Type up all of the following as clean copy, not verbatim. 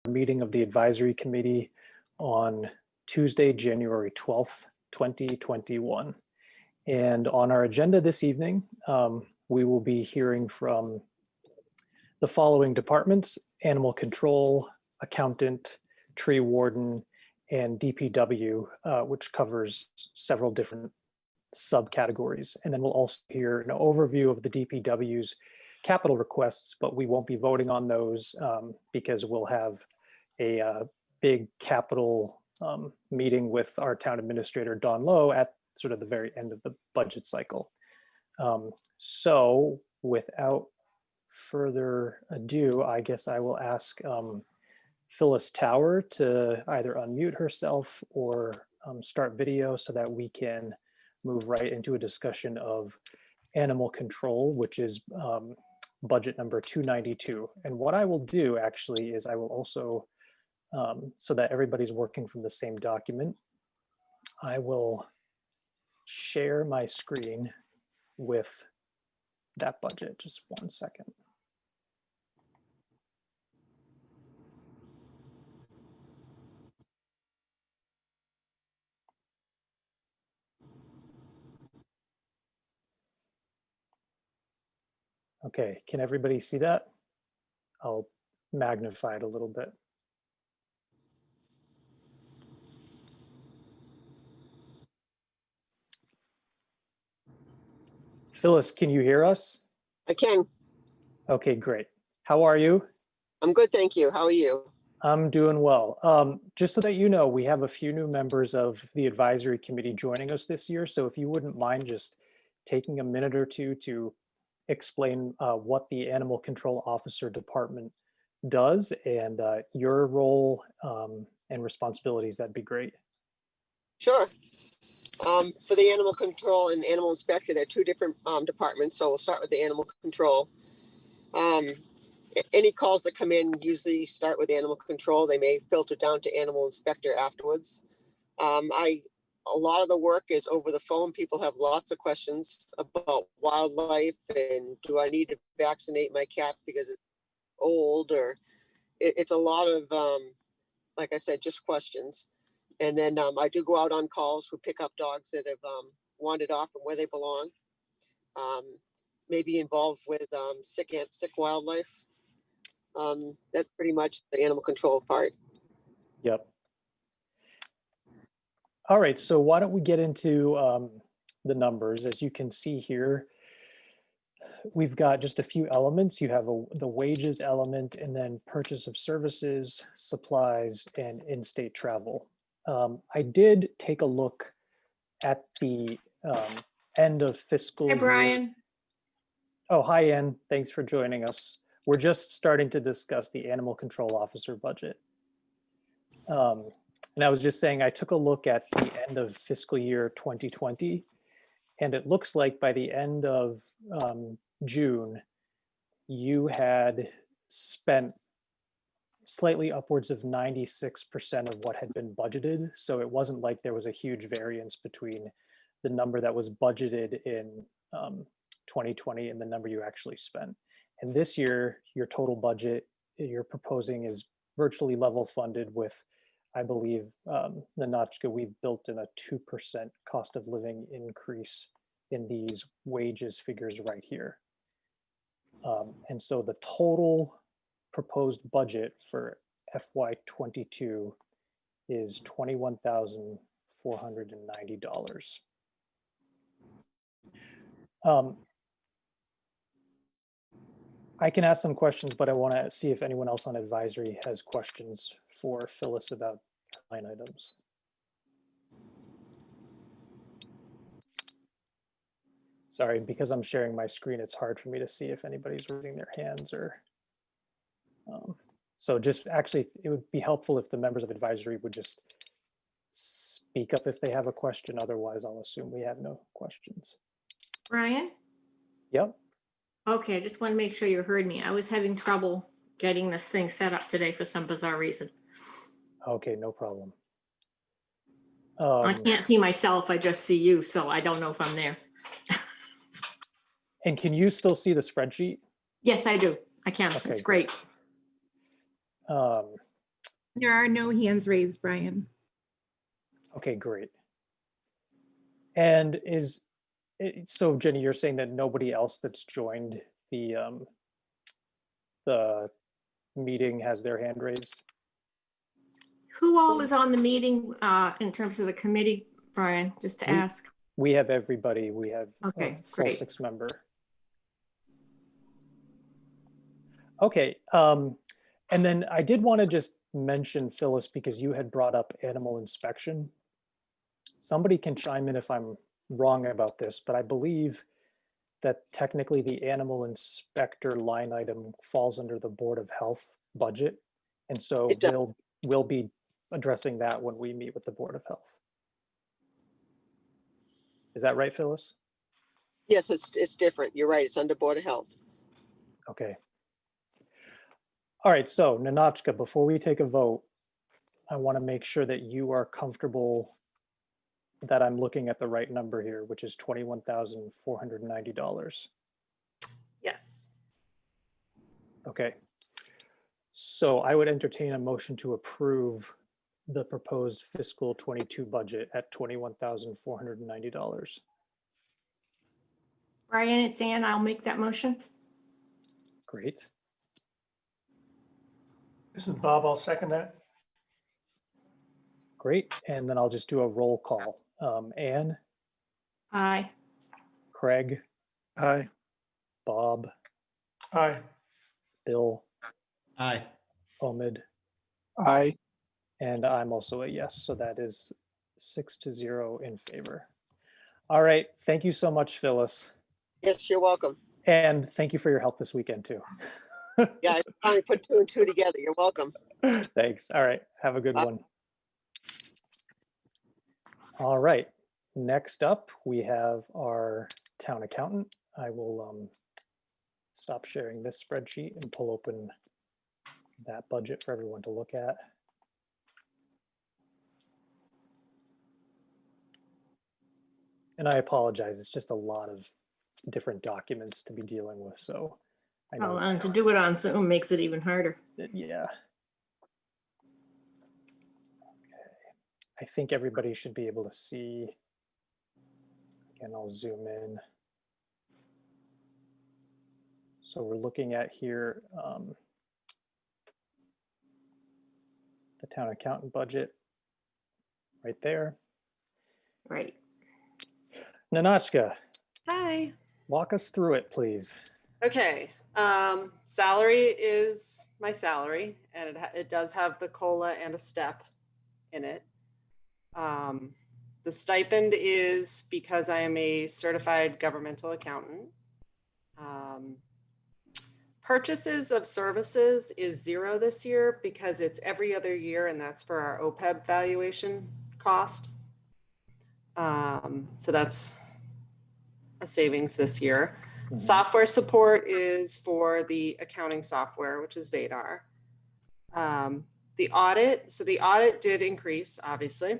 meeting of the advisory committee on Tuesday, January 12th, 2021. And on our agenda this evening, we will be hearing from the following departments: animal control, accountant, tree warden, and DPW, which covers several different subcategories. And then we'll also hear an overview of the DPW's capital requests, but we won't be voting on those because we'll have a big capital meeting with our town administrator, Don Lowe, at sort of the very end of the budget cycle. So without further ado, I guess I will ask Phyllis Tower to either unmute herself or start video so that we can move right into a discussion of animal control, which is budget number 292. And what I will do actually is I will also, so that everybody's working from the same document, I will share my screen with that budget. Just 1 second. Okay, can everybody see that? I'll magnify it a little bit. Phyllis, can you hear us? I can. Okay, great. How are you? I'm good, thank you. How are you? I'm doing well. Just so that you know, we have a few new members of the advisory committee joining us this year. So if you wouldn't mind just taking a minute or two to explain what the Animal Control Officer Department does and your role and responsibilities, that'd be great. Sure. For the animal control and animal inspector, they're two different departments. So we'll start with the animal control. Any calls that come in usually start with animal control. They may filter down to animal inspector afterwards. A lot of the work is over the phone. People have lots of questions about wildlife and do I need to vaccinate my cat because it's old, or it's a lot of, like I said, just questions. And then I do go out on calls who pick up dogs that have wandered off from where they belong. Maybe involved with sick wildlife. That's pretty much the animal control part. Yep. All right, so why don't we get into the numbers? As you can see here, we've got just a few elements. You have the wages element, and then purchase of services, supplies, and in-state travel. I did take a look at the end of fiscal Hi, year. Brian. Oh, hi, Ann. Thanks for joining us. We're just starting to discuss the Animal Control Officer budget. And I was just saying, I took a look at the end of fiscal year 2020, and it looks like by the end of June, you had spent slightly upwards of 96% of what had been budgeted. So it wasn't like there was a huge variance between the number that was budgeted in 2020 and the number you actually spent. And this year, your total budget you're proposing is virtually level funded with, I believe, Nanachka, we've built in a 2% cost of living increase in these wages figures right here. And so the total proposed budget for FY22 is $21,490. I can ask some questions, but I want to see if anyone else on advisory has questions for Phyllis about line items. Sorry, because I'm sharing my screen, it's hard for me to see if anybody's raising their hands or. So just actually, it would be helpful if the members of advisory would just speak up if they have a question. Otherwise, I'll assume we have no questions. Brian? Yep. Okay, I just want to make sure you heard me. I was having trouble getting this thing set up today for some bizarre reason. Okay, no problem. I can't see myself, I just see you, so I don't know if I'm there. And can you still see the spreadsheet? Yes, I do. I can. Okay, It's great. There are no hands raised, Brian. Okay, great. And so Jenny, you're saying that nobody else that's joined the meeting has their hand raised? Who all is on the meeting in terms of the committee, Brian, just to ask? We have everybody. We have Okay, a full great. 6-member. Okay, and then I did want to just mention, Phyllis, because you had brought up animal inspection. Somebody can chime in if I'm wrong about this, but I believe that technically the animal inspector line item falls under the Board of Health budget. And so It does. we'll be addressing that when we meet with the Board of Health. Is that right, Phyllis? Yes, it's different. You're right. It's under Board of Health. Okay. All right, so Ninotchka, before we take a vote, I want to make sure that you are comfortable that I'm looking at the right number here, which is $21,490. Yes. Okay. So I would entertain a motion to approve the proposed fiscal 22 budget at $21,490. Brian, it's Ann. I'll make that motion. Great. This is Bob. I'll second that. Great. And then I'll just do a roll call. Anne, Aye. Craig, Aye. Bob, Aye. Bill, Aye. Omid, Aye. and I'm also a yes. So that is 6-0 in favor. All right. Thank you so much, Phyllis. Yes, you're welcome. And thank you for your help this weekend too. Yeah, I finally put 2 and 2 together. You're welcome. Thanks. All right. Have a good one. All right. Next up, we have our town accountant. I will stop sharing this spreadsheet and pull open that budget for everyone to look at. And I apologize. It's just a lot of different documents to be dealing with. So I know Oh, it's and to do it on Zoom makes it even harder. yeah. Okay. I think everybody should be able to see. Again, I'll zoom in. So we're looking at here the town accountant budget right there. Right. Ninotchka, Hi. walk us through it, please. Okay. Salary is my salary, and it does have the COLA and a step in it. The stipend is because I am a certified governmental accountant. Purchases of services is 0 this year because it's every other year, and that's for our OPEB valuation cost. So that's a savings this year. Mhm. Software support is for the accounting software, which is Vadar. The audit, so the audit did increase, obviously.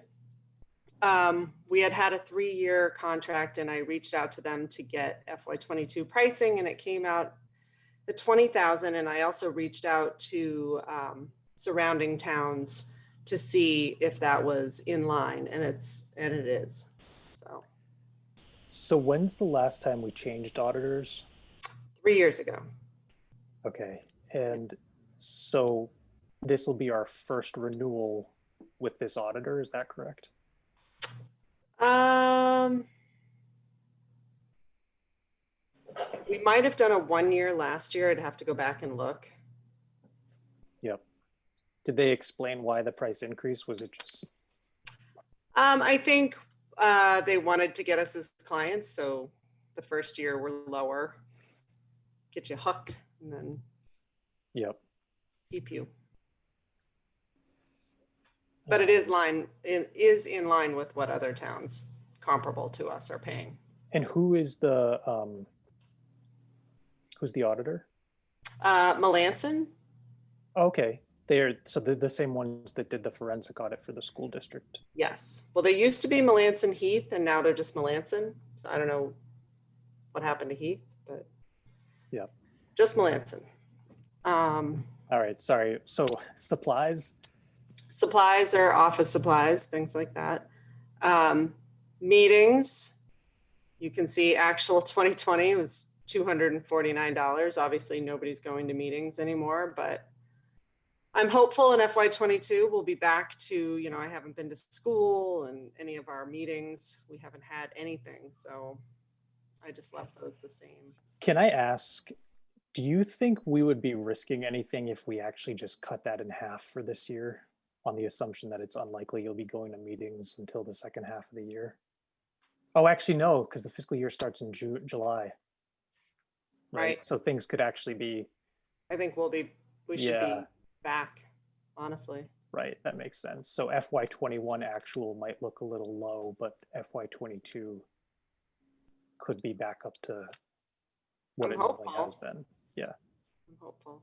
We had a 3-year contract, and I reached out to them to get FY22 pricing, and it came out at $20,000. And I also reached out to surrounding towns to see if that was in line, and it is. So when's the last time we changed auditors? 3 years ago. Okay, and so this will be our first renewal with this auditor, is that correct? We might have done a 1 year last year. I'd have to go back and look. Yep. Did they explain why the price increase? Was it just? I think they wanted to get us as clients, so the first year we're lower, get you hooked, and then Yep. keep you. But it is in line with what other towns comparable to us are paying. And who's the auditor? Melanson? Okay, they're the same ones that did the forensic audit for the school district. Yes. Well, they used to be Melanson Heath, and now they're just Melanson. So I don't know what happened to Heath, but yeah, just Melanson. All right, sorry. So supplies, Supplies are office supplies, things like that. Meetings, you can see actual 2020 was $249. Obviously, nobody's going to meetings anymore, but I'm hopeful in FY22 we'll be back to, you know, I haven't been to school and any of our meetings, we haven't had anything. So I just left those the same. Can I ask, do you think we would be risking anything if we actually just cut that in half for this year, on the assumption that it's unlikely you'll be going to meetings until the second half of the year? Oh, actually, no, because the fiscal year starts in July. Right. So things could actually be, I think we should be back, honestly. right, that makes sense. So FY21 actual might look a little low, but FY22 could be back up to what I'm it normally hopeful. has been. Yeah. I'm hopeful.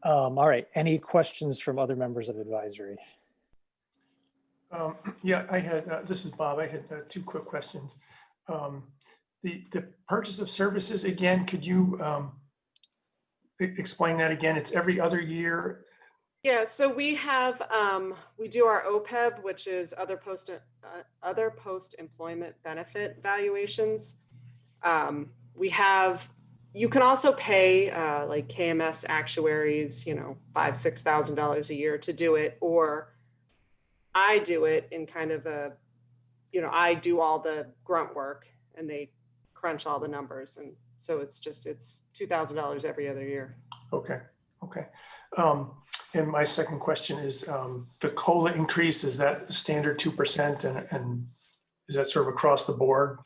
All right, any questions from other members of advisory? Yeah, I had, this is Bob. I had two quick questions. The purchase of services, again, could you explain that again? It's every other year. Yeah, so we have, we do our OPEB, which is other post-employment benefit valuations. We have, you can also pay like KMS actuaries, you know, $5,000, $6,000 a year to do it, or I do it in kind of a, you know, I do all the grunt work and they crunch all the numbers. And so it's $2,000 every other year. Okay. And my second question is the COLA increase, is that the standard 2%? And is that sort of across the board?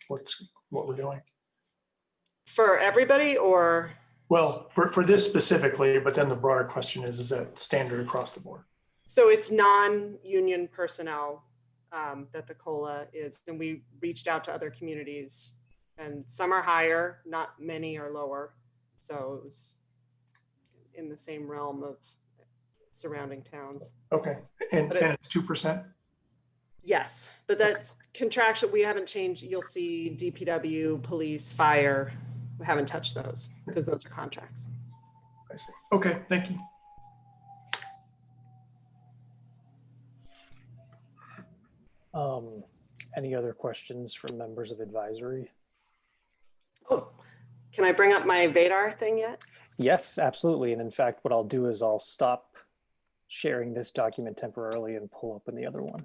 What we're doing? For everybody, or? Well, for this specifically, but then the broader question is that standard across the board? So it's non-union personnel that the COLA is, and we reached out to other communities, and some are higher, not many are lower. So it was in the same realm of surrounding towns. Okay, and it's 2%? Yes, but that's contractual. We haven't changed. You'll see DPW, police, fire. We haven't touched those because those are contracts. I see. Okay, thank you. Any other questions from members of advisory? Oh, can I bring up my Vadar thing yet? Yes, absolutely. And in fact, what I'll do is I'll stop sharing this document temporarily and pull up in the other one.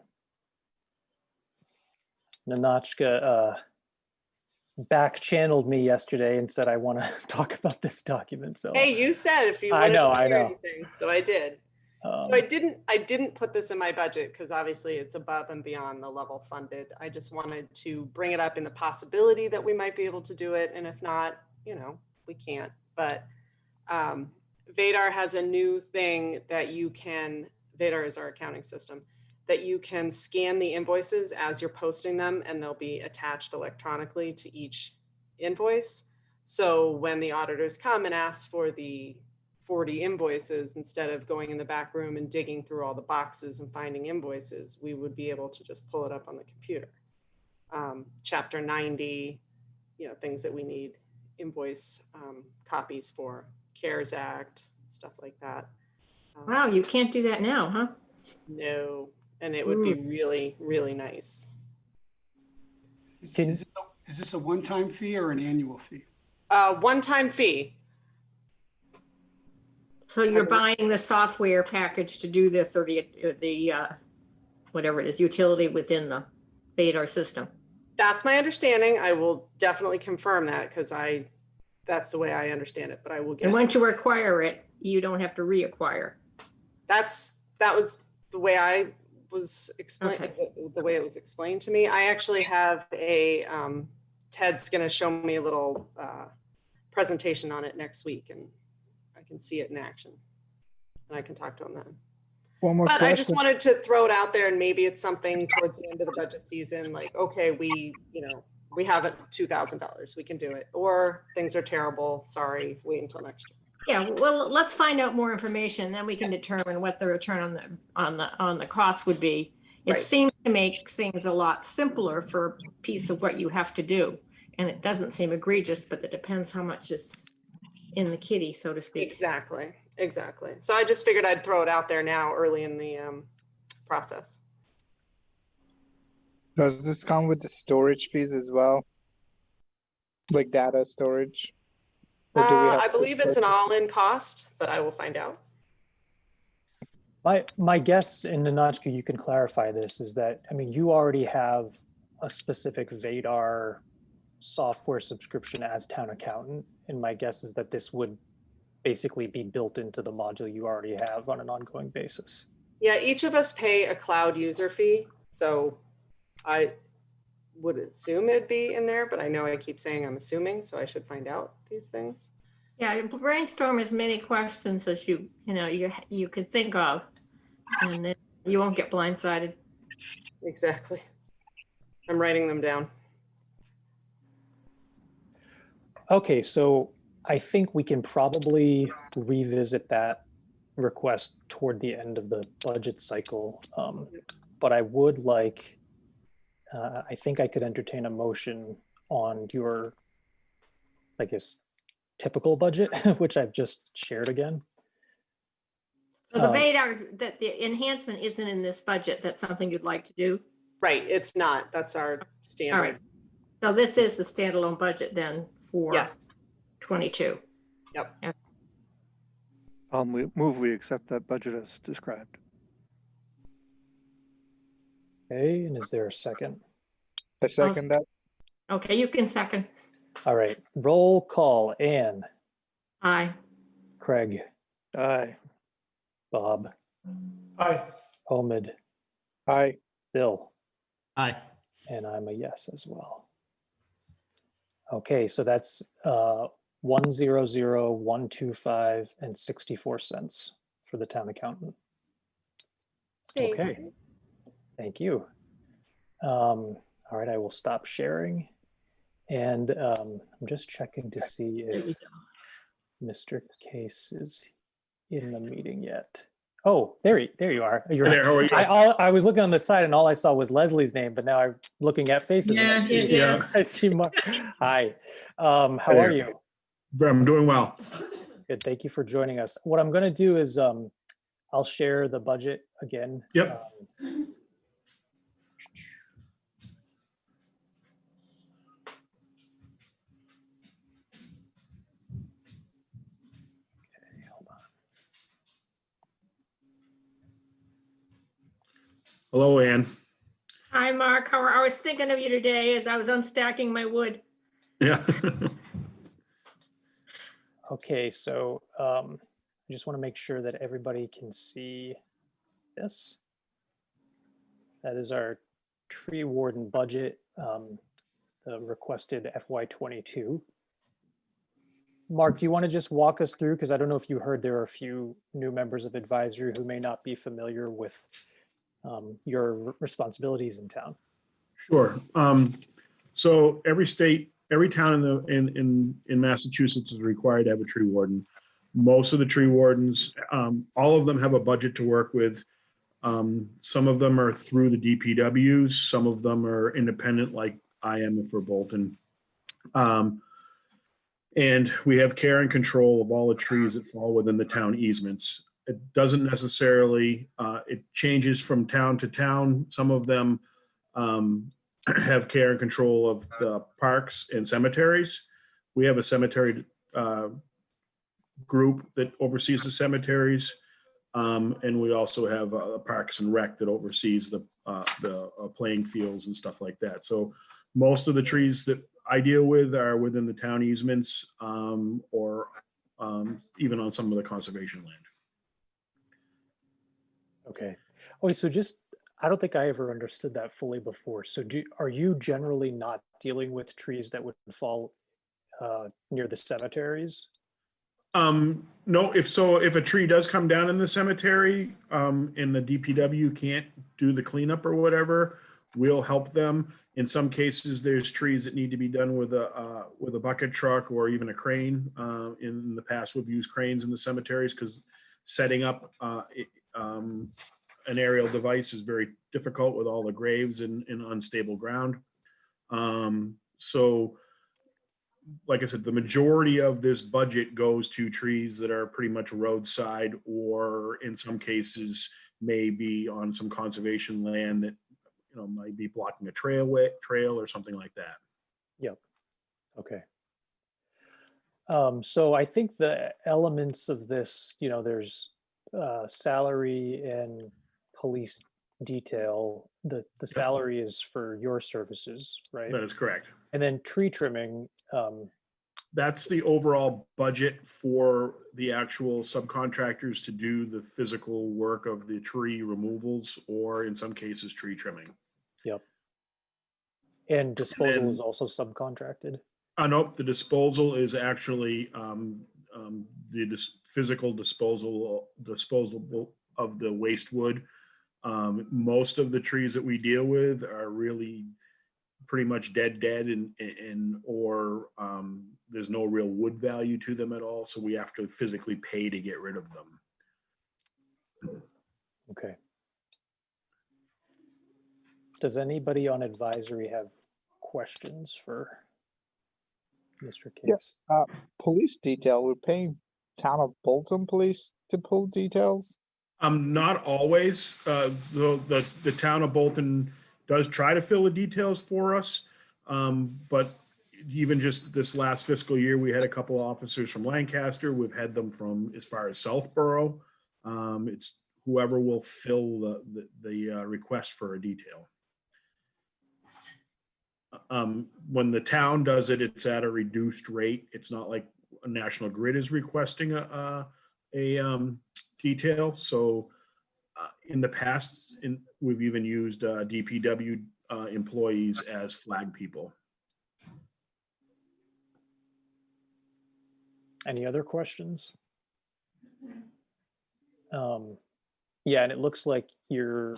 Nanachka back channeled me yesterday and said, I want to talk about this document. So hey, you said if you wanted to hear anything, so I did. So I didn't put this in my budget because obviously it's above and beyond the level funded. I just wanted to bring it up in the possibility that we might be able to do it. And if not, you know, we can't. But Vadar has a new thing that you can, Vadar is our accounting system, that you can scan the invoices as you're posting them and they'll be attached electronically to each invoice. So when the auditors come and ask for the 40 invoices, instead of going in the back room and digging through all the boxes and finding invoices, we would be able to just pull it up on the computer. Chapter 90, you know, things that we need invoice copies for, CARES Act, stuff like that. Wow, you can't do that now, huh? No, and it would be really, really nice. Is this a one-time fee or an annual fee? One-time fee. So you're buying the software package to do this, or the whatever it is, utility within the Vadar system? That's my understanding. I will definitely confirm that because that's the way I understand it, but I will get. And once you acquire it, you don't have to reacquire. That was the way I was explained, okay. The way it was explained to me. I actually have a, Ted's going to show me a little presentation on it next week, and I can see it in action and I can talk to him then. One more question. I just wanted to throw it out there, and maybe it's something towards the end of the budget season, like, okay, we have it $2,000, we can do it, or things are terrible, sorry, wait until next year. Yeah, well, let's find out more information, then we can determine what the return on the cost would be. It seems to make things a lot simpler for a piece of what you have to do, and it doesn't seem egregious, but it depends how much is in the kitty, so to speak. Exactly. So I just figured I'd throw it out there now early in the process. Does this come with the storage fees as well? Like data storage? Or do we have I to believe it's an purchase- all-in cost, but I will find out. My guess, and Nanachka, you can clarify this, is that, I mean, you already have a specific Vadar software subscription as town accountant. And my guess is that this would basically be built into the module you already have on an ongoing basis. Yeah, each of us pay a cloud user fee. So I would assume it'd be in there, but I know I keep saying I'm assuming, so I should find out these things. Yeah, brainstorm as many questions as you could think of, and then you won't get blindsided. Exactly. I'm writing them down. Okay, so I think we can probably revisit that request toward the end of the budget cycle. But I would like, I think I could entertain a motion on your, I guess, typical budget, which I've just shared again. So the Vadar, that the enhancement isn't in this budget, that's something you'd like to do? Right, it's not. That's our All standard. right. So this is the standalone budget then for Yes. 22. Yep. We accept that budget as described. Okay, and is there a second? I second that. Okay, you can second. All right, roll call. Anne, Aye. Craig, Aye. Bob, Aye. Omid, Aye. Bill, Aye. and I'm a yes as well. Okay, so that's 100,125 and 64 cents for the town accountant. Thank Okay, you. thank you. All right, I will stop sharing. And I'm just checking to see if Mr. Case is in the meeting yet. Oh, there you are. You're Hi there, how are you? I was looking on the side and all I saw was Leslie's name, but now I'm looking at faces. and I Yeah, see- yeah. I see Mark. Hi, how are there. you? I'm doing well. Good, thank you for joining us. What I'm gonna do is I'll share the budget again. Yep. Okay, hold on. Hello, Ann. Hi, Mark. I was thinking of you today as I was unstacking my wood. Yeah. Okay, so I just want to make sure that everybody can see this. That is our tree warden budget, the requested FY22. Mark, do you want to just walk us through? Because I don't know if you heard there are a few new members of advisory who may not be familiar with your responsibilities in town. Sure. So every state, every town in Massachusetts is required to have a tree warden. Most of the tree wardens, all of them have a budget to work with. Some of them are through the DPWs. Some of them are independent, like I am for Bolton. And we have care and control of all the trees that fall within the town easements. It doesn't necessarily, it changes from town to town. Some of them have care and control of the parks and cemeteries. We have a cemetery group that oversees the cemeteries. And we also have Parks and Rec that oversees the playing fields and stuff like that. So most of the trees that I deal with are within the town easements or even on some of the conservation land. Okay. Okay, so just, I don't think I ever understood that fully before. So are you generally not dealing with trees that would fall near the cemeteries? No, if a tree does come down in the cemetery and the DPW can't do the cleanup or whatever, we'll help them. In some cases, there's trees that need to be done with a bucket truck or even a crane. In the past, we've used cranes in the cemeteries because setting up an aerial device is very difficult with all the graves in unstable ground. So like I said, the majority of this budget goes to trees that are pretty much roadside, or in some cases maybe on some conservation land that, might be blocking a trail or something like that. Yep. Okay. So I think the elements of this, there's salary and police detail. The salary is for your services, right? That is correct. And then tree trimming. That's the overall budget for the actual subcontractors to do the physical work of the tree removals, or in some cases, tree trimming. Yep. And disposal then- is also subcontracted. Nope, the disposal is actually physical disposal of the waste wood. Most of the trees that we deal with are really pretty much dead, or there's no real wood value to them at all. So we have to physically pay to get rid of them. Okay. Does anybody on advisory have questions for Mr. Case? Yeah. Police detail, we're paying town of Bolton police to pull details? Not always. The town of Bolton does try to fill the details for us. But even just this last fiscal year, we had a couple of officers from Lancaster. We've had them from as far as Southborough. It's whoever will fill the request for a detail. When the town does it, it's at a reduced rate. It's not like a National Grid is requesting a detail. So in the past, we've even used DPW employees as flag people. Any other questions? Yeah, and it looks like your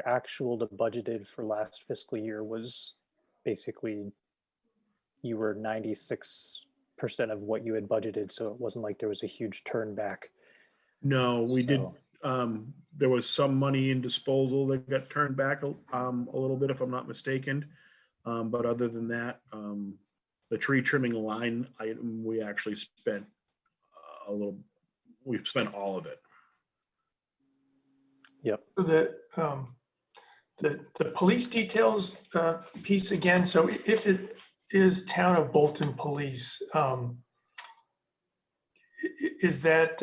actual to budgeted for last fiscal year was basically you were 96% of what you had budgeted, so it wasn't like there was a huge turn back. No, we did. There was some money in disposal that got turned back a little bit, if I'm not mistaken. But other than that, the tree trimming line item, we actually spent we spent all of it. Yep. So the police details piece again. So if it is town of Bolton police, is that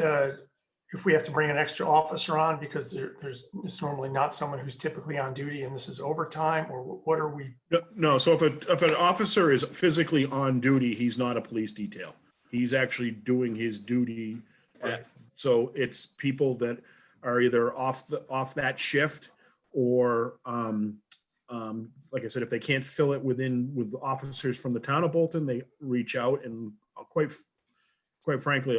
if we have to bring an extra officer on because it's normally not someone who's typically on duty and this is overtime, or what are we? No. So if an officer is physically on duty, he's not a police detail. He's actually doing his duty. Right. So it's people that are either off that shift, or like I said, if they can't fill it with officers from the town of Bolton, they reach out, and quite frankly,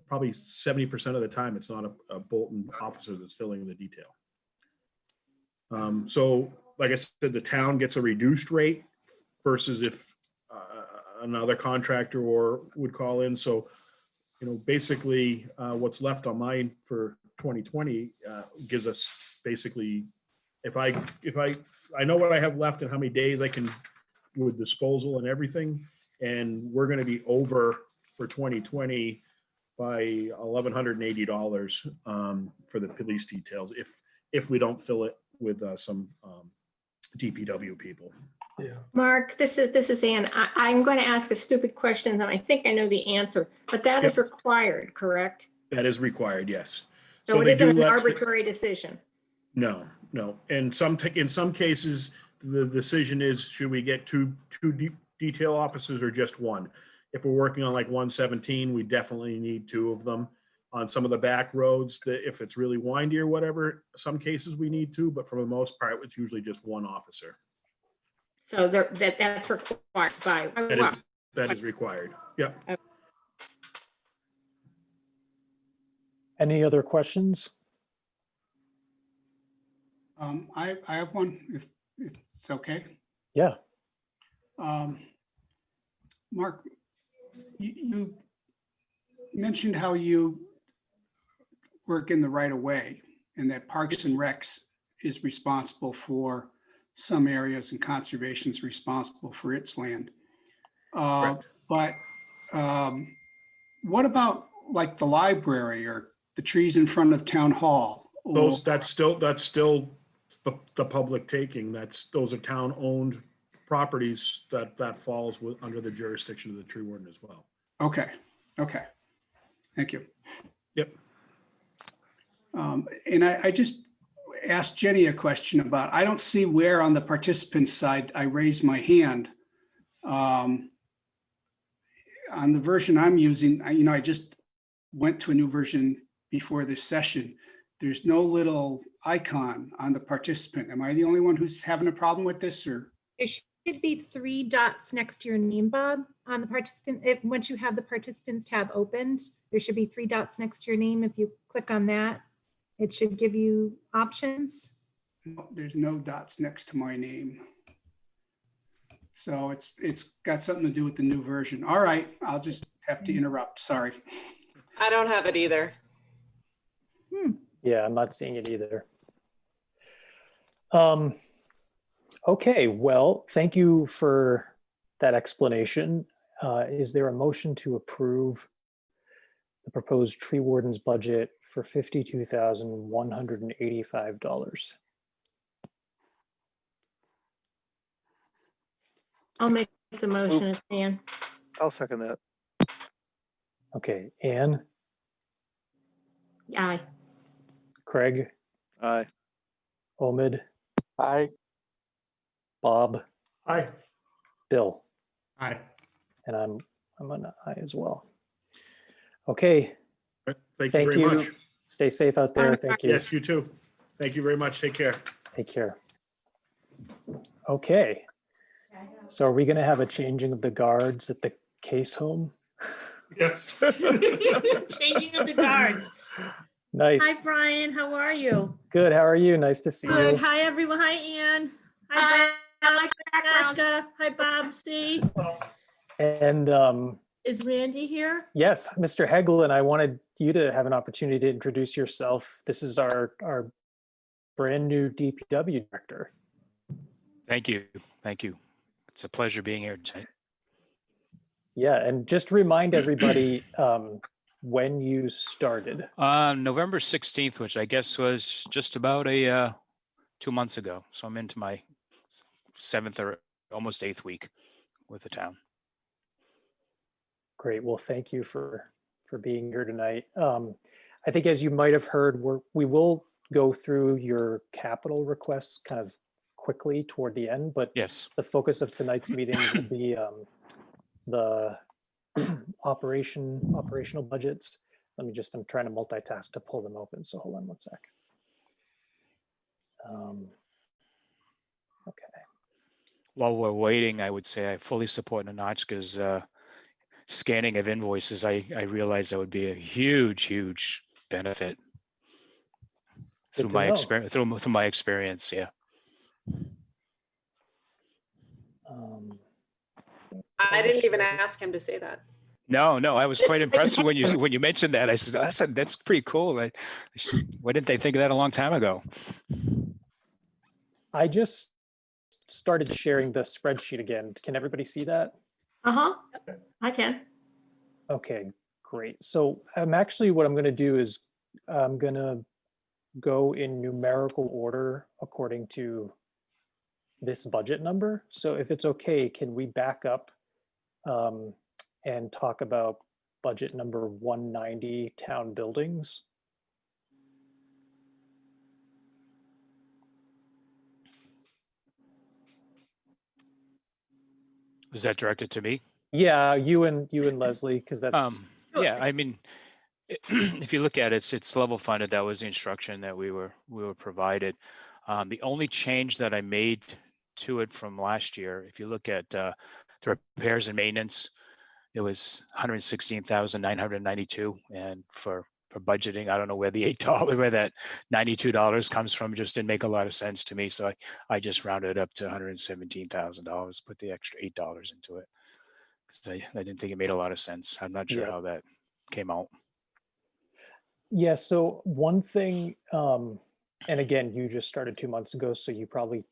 probably 70% of the time, it's not a Bolton officer that's filling the detail. So like I said, the town gets a reduced rate versus if another contractor would call in. So, basically what's left on mine for 2020 gives us basically, if I know what I have left and how many days I can with disposal and everything, and we're going to be over for 2020 by $1,180 for the police details if we don't fill it with some DPW people. Yeah. Mark, this is Ann. I'm going to ask a stupid question, and I think I know the answer, but that is required, correct? That is required, yes. So it they isn't do an let arbitrary decision. No. And in some cases, the decision is, should we get two detail officers or just one? If we're working on like 117, we definitely need two of them. On some of the back roads, if it's really windy or whatever, some cases we need two, but for the most part, it's usually just one officer. So that's required by. That is required. Yep. Any other questions? I have one, if it's okay. Yeah. Mark, you mentioned how you work in the right of way, and that Parks and Recs is responsible for some areas and conservation is responsible for its land. Correct. But what about like the library or the trees in front of town hall? Those, Or- that's still the public taking. Those are town-owned properties that falls under the jurisdiction of the tree warden as well. Okay, thank you. Yep. And I just asked Jenny a question about, I don't see where on the participants side I raised my hand. On the version I'm using, I just went to a new version before this session. There's no little icon on the participant. Am I the only one who's having a problem with this, or? There should be 3 dots next to your name, Bob, on the participant. Once you have the participants tab opened, there should be 3 dots next to your name. If you click on that, it should give you options. No, there's no dots next to my name. So it's got something to do with the new version. All right, I'll just have to interrupt. Sorry. I don't have it either. Yeah, I'm not seeing it either. Okay, well, thank you for that explanation. Is there a motion to approve the proposed tree warden's budget for $52,185? I'll make the motion, it's Ann. I'll second that. Okay, Anne, Aye. Craig, Aye. Omid, Aye. Bob, Aye. Bill, Aye. and I'm an aye as well. Okay, Thank you thank very you. much. Stay safe out there. Thank you. Yes, you too. Thank you very much. Take care. Take care. Okay. So are we going to have a changing of the guards at the case home? Yes. Changing of the guards. Nice. Hi, Brian. How are you? Good. How are you? Nice to see Good. you. Hi, everyone. Hi, Ann. Hi, Hi, I like the background. Jessica. Hi, Bob. C. And Is Randy here? yes, Mr. Hegel, and I wanted you to have an opportunity to introduce yourself. This is our brand new DPW director. Thank you. Thank you. It's a pleasure being here tonight. Yeah, and just remind everybody when you started. November 16th, which I guess was just about 2 months ago. So I'm into my 7th or almost 8th week with the town. Great. Well, thank you for being here tonight. I think as you might have heard, we will go through your capital requests kind of quickly toward the end, but Yes. the focus of tonight's meeting will be the operational budgets. I'm trying to multitask to pull them open. So hold on one sec. Okay. While we're waiting, I would say I fully support Nanachka's scanning of invoices. I realize that would be a huge benefit through my experience. Through my experience, yeah. I didn't even ask him to say that. No, I was quite impressed when you mentioned that. I said, that's pretty cool. Why didn't they think of that a long time ago? I just started sharing the spreadsheet again. Can everybody see that? Uh-huh. I can. Okay, great. So what I'm going to do is I'm going to go in numerical order according to this budget number. So if it's okay, can we back up and talk about budget number 190, town buildings? Was that directed to me? Yeah, you and Leslie, because that's yeah. I mean, if you look at it, it's level funded. That was the instruction that we were provided. The only change that I made to it from last year, if you look at the repairs and maintenance, it was $116,992, and for budgeting, I don't know where the where that $92 comes from. Just didn't make a lot of sense to me, so I just rounded it up to $117,000, put the extra $8 into it because I didn't think it made a lot of sense. I'm not sure how that came out. Yeah, so one thing, and again, you just started 2 months ago, so you probably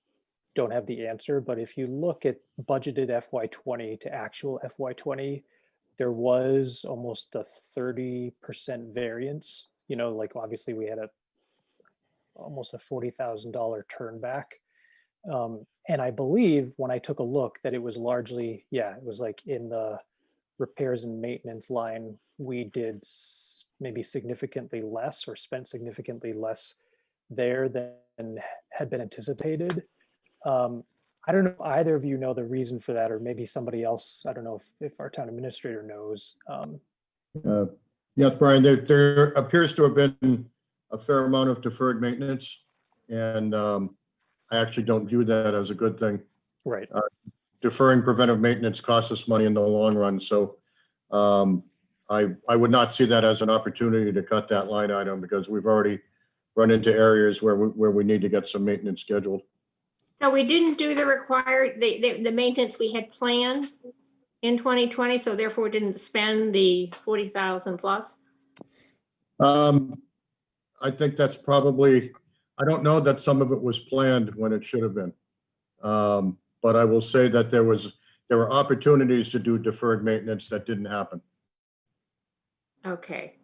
don't have the answer, but if you look at budgeted FY20 to actual FY20, there was almost a 30% variance. You know, like obviously we had almost a $40,000 turn back. And I believe when I took a look that it was largely, yeah, it was like in the repairs and maintenance line, we did maybe significantly less or spent significantly less there than had been anticipated. I don't know if either of you know the reason for that, or maybe somebody else. I don't know if our town administrator knows. Yes, Brian, there appears to have been a fair amount of deferred maintenance, and I actually don't view that as a good thing. Right. Deferring preventive maintenance costs us money in the long run, so I would not see that as an opportunity to cut that line item, because we've already run into areas where we need to get some maintenance scheduled. So we didn't do the required, the maintenance we had planned in 2020, so therefore didn't spend the 40,000 plus? I think that's probably, I don't know that some of it was planned when it should have been. But I will say that there were opportunities to do deferred maintenance that didn't happen. Okay.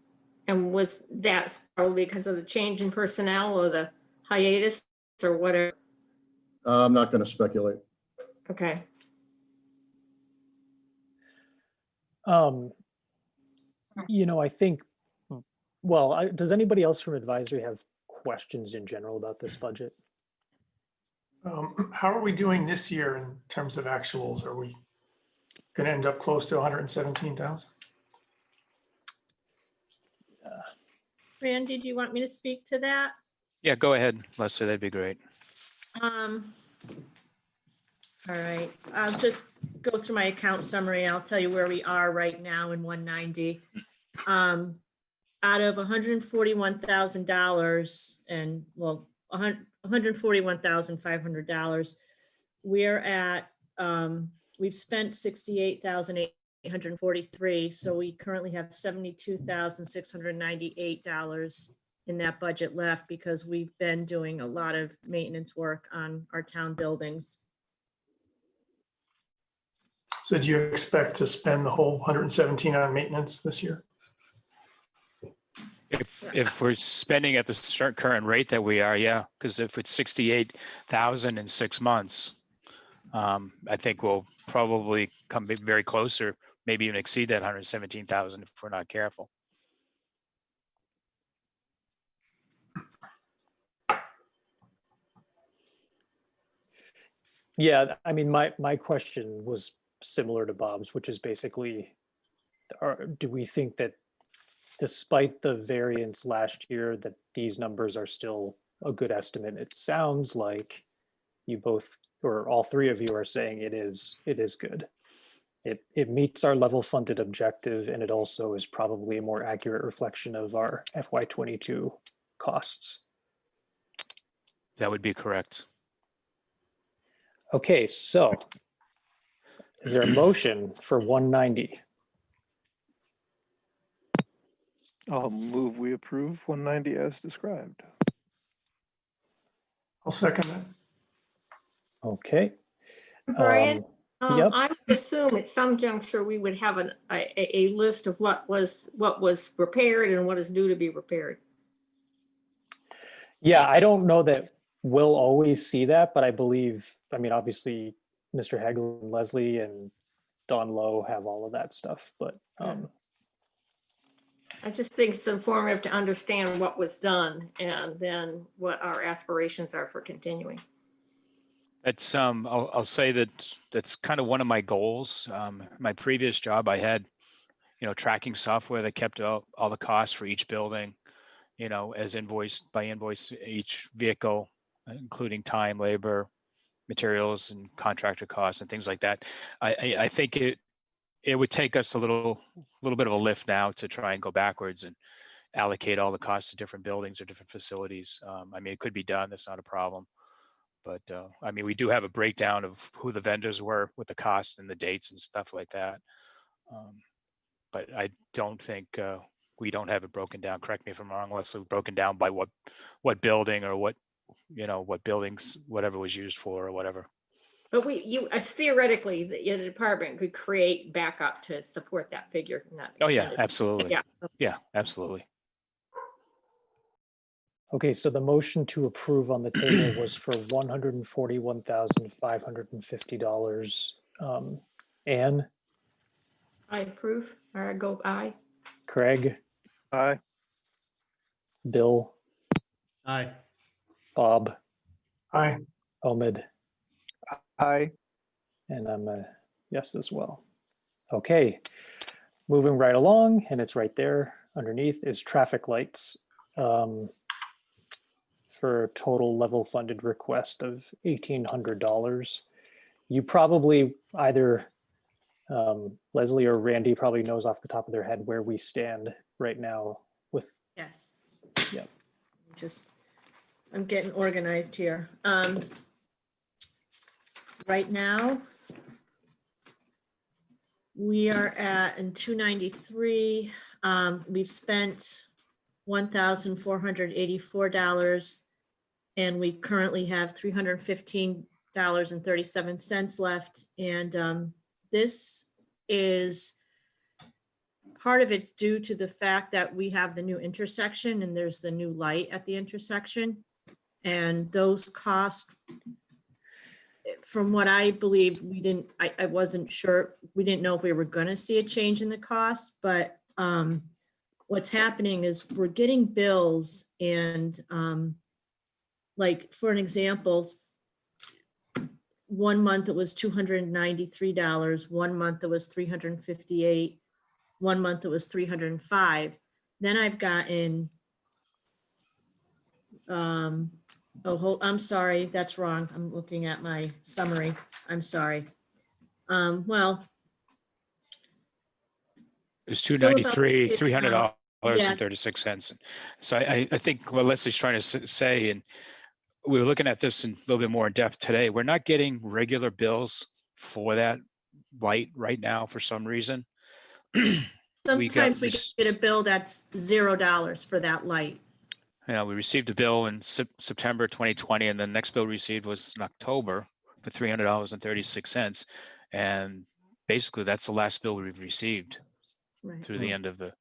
And was that probably because of the change in personnel or the hiatus or whatever? I'm not going to speculate. Okay. You know, I think, well, does anybody else from advisory have questions in general about this budget? How are we doing this year in terms of actuals? Are we going to end up close to 117,000? Randy, do you want me to speak to that? Yeah, go ahead, Lester, that'd be great. All right, I'll just go through my account summary. I'll tell you where we are right now in 190. Out of $141,000 and well, $141,500, we're at, we've spent $68,843. So we currently have $72,698 in that budget left because we've been doing a lot of maintenance work on our town buildings. So do you expect to spend the whole 117 on maintenance this year? If we're spending at the current rate that we are, yeah, because if it's 68,000 in 6 months, I think we'll probably come very close or maybe even exceed that 117,000 if we're not careful. Yeah, I mean, my question was similar to Bob's, which is basically, do we think that despite the variance last year, that these numbers are still a good estimate? It sounds like you both, or all three of you, are saying it is good. It meets our level funded objective, and it also is probably a more accurate reflection of our FY22 costs. That would be correct. Okay, so is there a motion for 190? I'll move we approve 190 as described. I'll second that. Okay. Brian, yep. I would assume at some juncture we would have a list of what was repaired and what is due to be repaired. Yeah, I don't know that we'll always see that, but I believe, I mean, obviously, Mr. Hagel and Leslie and Don Lowe have all of that stuff, but I just think it's informative to understand what was done and then what our aspirations are for continuing. That's I'll say that's kind of one of my goals. My previous job, I had, tracking software that kept all the costs for each building, as invoiced by invoice each vehicle, including time, labor, materials, and contractor costs and things like that. I think it would take us a little bit of a lift now to try and go backwards and allocate all the costs to different buildings or different facilities. I mean, it could be done. That's not a problem. But I mean, we do have a breakdown of who the vendors were with the costs and the dates and stuff like that. But I don't think we don't have it broken down. Correct me if I'm wrong, Leslie, broken down by what building or what you know, what buildings, whatever was used for or whatever. But theoretically, the department could create backup to support that figure. Oh yeah, absolutely. Yeah. Yeah, absolutely. Okay, so the motion to approve on the table was for $141,550. Anne, I approve, or I go aye. Craig, Aye. Bill, Aye. Bob, Aye. Omid, Aye. and I'm a yes as well. Okay, moving right along, and it's right there underneath is traffic lights. For a total level funded request of $1,800. You probably either Leslie or Randy probably knows off the top of their head where we stand right now with. Yes. Yep. I'm getting organized here. Right now, we are at in 293. We've spent $1,484, and we currently have $315.37 left. And this is part of it's due to the fact that we have the new intersection and there's the new light at the intersection. And those costs, from what I believe, I wasn't sure, we didn't know if we were going to see a change in the cost, but what's happening is we're getting bills and like, for an example, 1 month it was $293, 1 month it was $358, 1 month it was $305. Then I've gotten, I'm sorry, that's wrong. I'm looking at my summary. I'm sorry. Well, It was still about the $293, same amount. $300.36. So I think what Leslie's trying to say, and we were looking at this in a little bit more in depth today, we're not getting regular bills for that light right now for some reason. Sometimes we get a bill that's $0 for that light. You know, we received a bill in September 2020, and the next bill received was in October for $300.36. And basically that's the last bill we've received through the end of the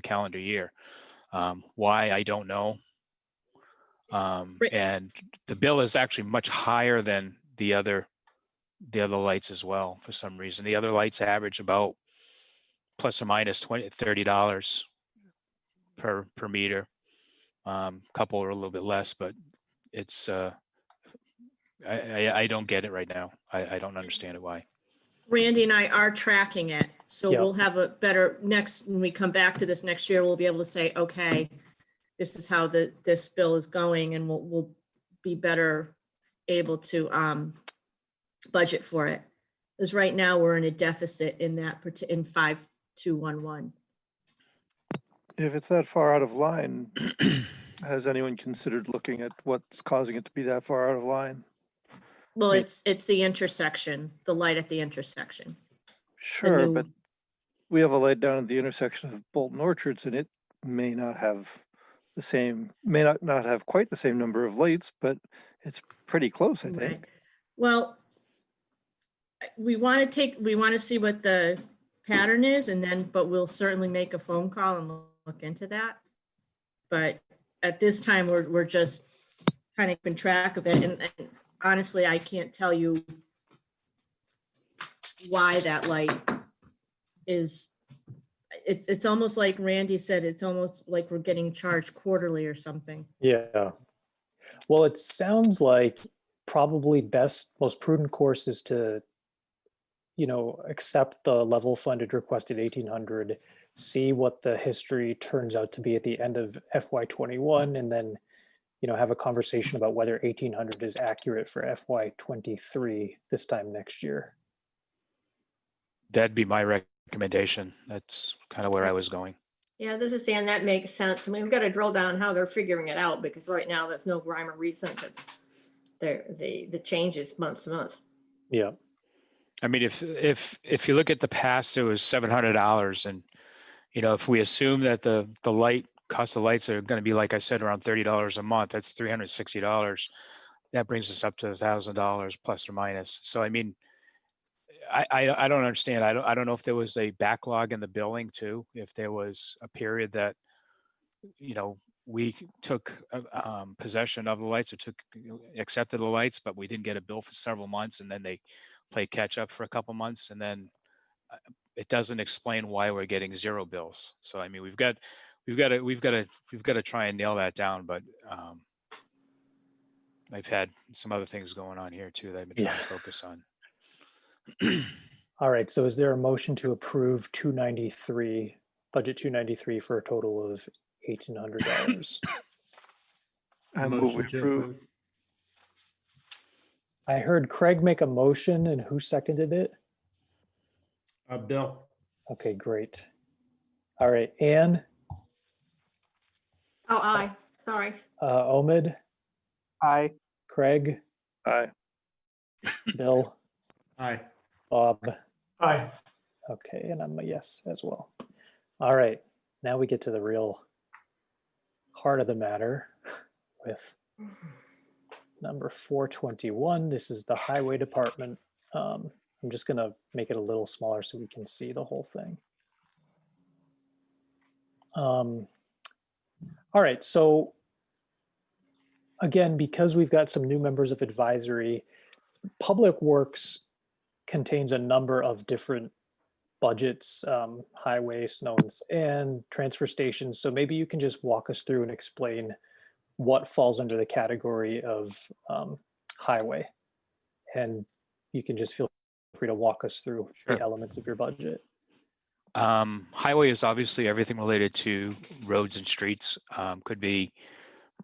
calendar year. Why, I don't know. And the bill is actually much higher than the other lights as well for some reason. The other lights average about plus or minus $30 per meter. Couple are a little bit less, but it's I don't get it right now. I don't understand it why. Randy and I are tracking it, so we'll have a better when we come back to this next year, we'll be able to say, okay, this is how this bill is going, and we'll be better able to budget for it. Because right now we're in a deficit in 5211. If it's that far out of line, has anyone considered looking at what's causing it to be that far out of line? Well, it's the intersection, the light at the intersection. Sure, but we have a light down at the intersection of Bolton Orchards, and it may not have the same, may not have quite the same number of lights, but it's pretty close, I think. Right. Well, we want to see what the pattern is, but we'll certainly make a phone call and look into that. But at this time, we're just trying to keep track of it. And honestly, I can't tell you why that light is. It's almost like Randy said, it's almost like we're getting charged quarterly or something. Yeah. Well, it sounds like probably most prudent course is to, accept the level funded requested 1,800, see what the history turns out to be at the end of FY21, and then, have a conversation about whether 1,800 is accurate for FY23 this time next year. That'd be my recommendation. That's kind of where I was going. Yeah, this is Ann. That makes sense. I mean, we've got to drill down how they're figuring it out, because right now there's no rhyme or reason to the changes month to month. Yeah. I mean, if you look at the past, it was $700, and if we assume that the light cost of lights are gonna be, like I said, around $30 a month. That's $360. That brings us up to $1,000 plus or minus. So I mean, I don't understand. I don't know if there was a backlog in the billing too, if there was a period that, you know, we took possession of the lights or accepted the lights, but we didn't get a bill for several months, and then they played catch up for a couple months, and then it doesn't explain why we're getting 0 bills. So I mean, we've got to try and nail that down. But I've had some other things going on here too that I've been trying to focus on. All right, so is there a motion to approve 293, budget 293 for a total of $1,800? I move we approve. I heard Craig make a motion, and who seconded it? Bill. Okay, great. All right, Anne, Oh, aye, sorry. Omid, Aye. Craig, Aye. Bill, Aye. Bob. Aye. Okay, and I'm a yes as well. All right, now we get to the real heart of the matter with number 421. This is the Highway Department. I'm just gonna make it a little smaller so we can see the whole thing. All right, so again, because we've got some new members of advisory, Public Works contains a number of different budgets, highway, snow and transfer stations. So maybe you can just walk us through and explain what falls under the category of highway. And you can just feel free to walk us through the elements of your budget. Highway is obviously everything related to roads and streets. Could be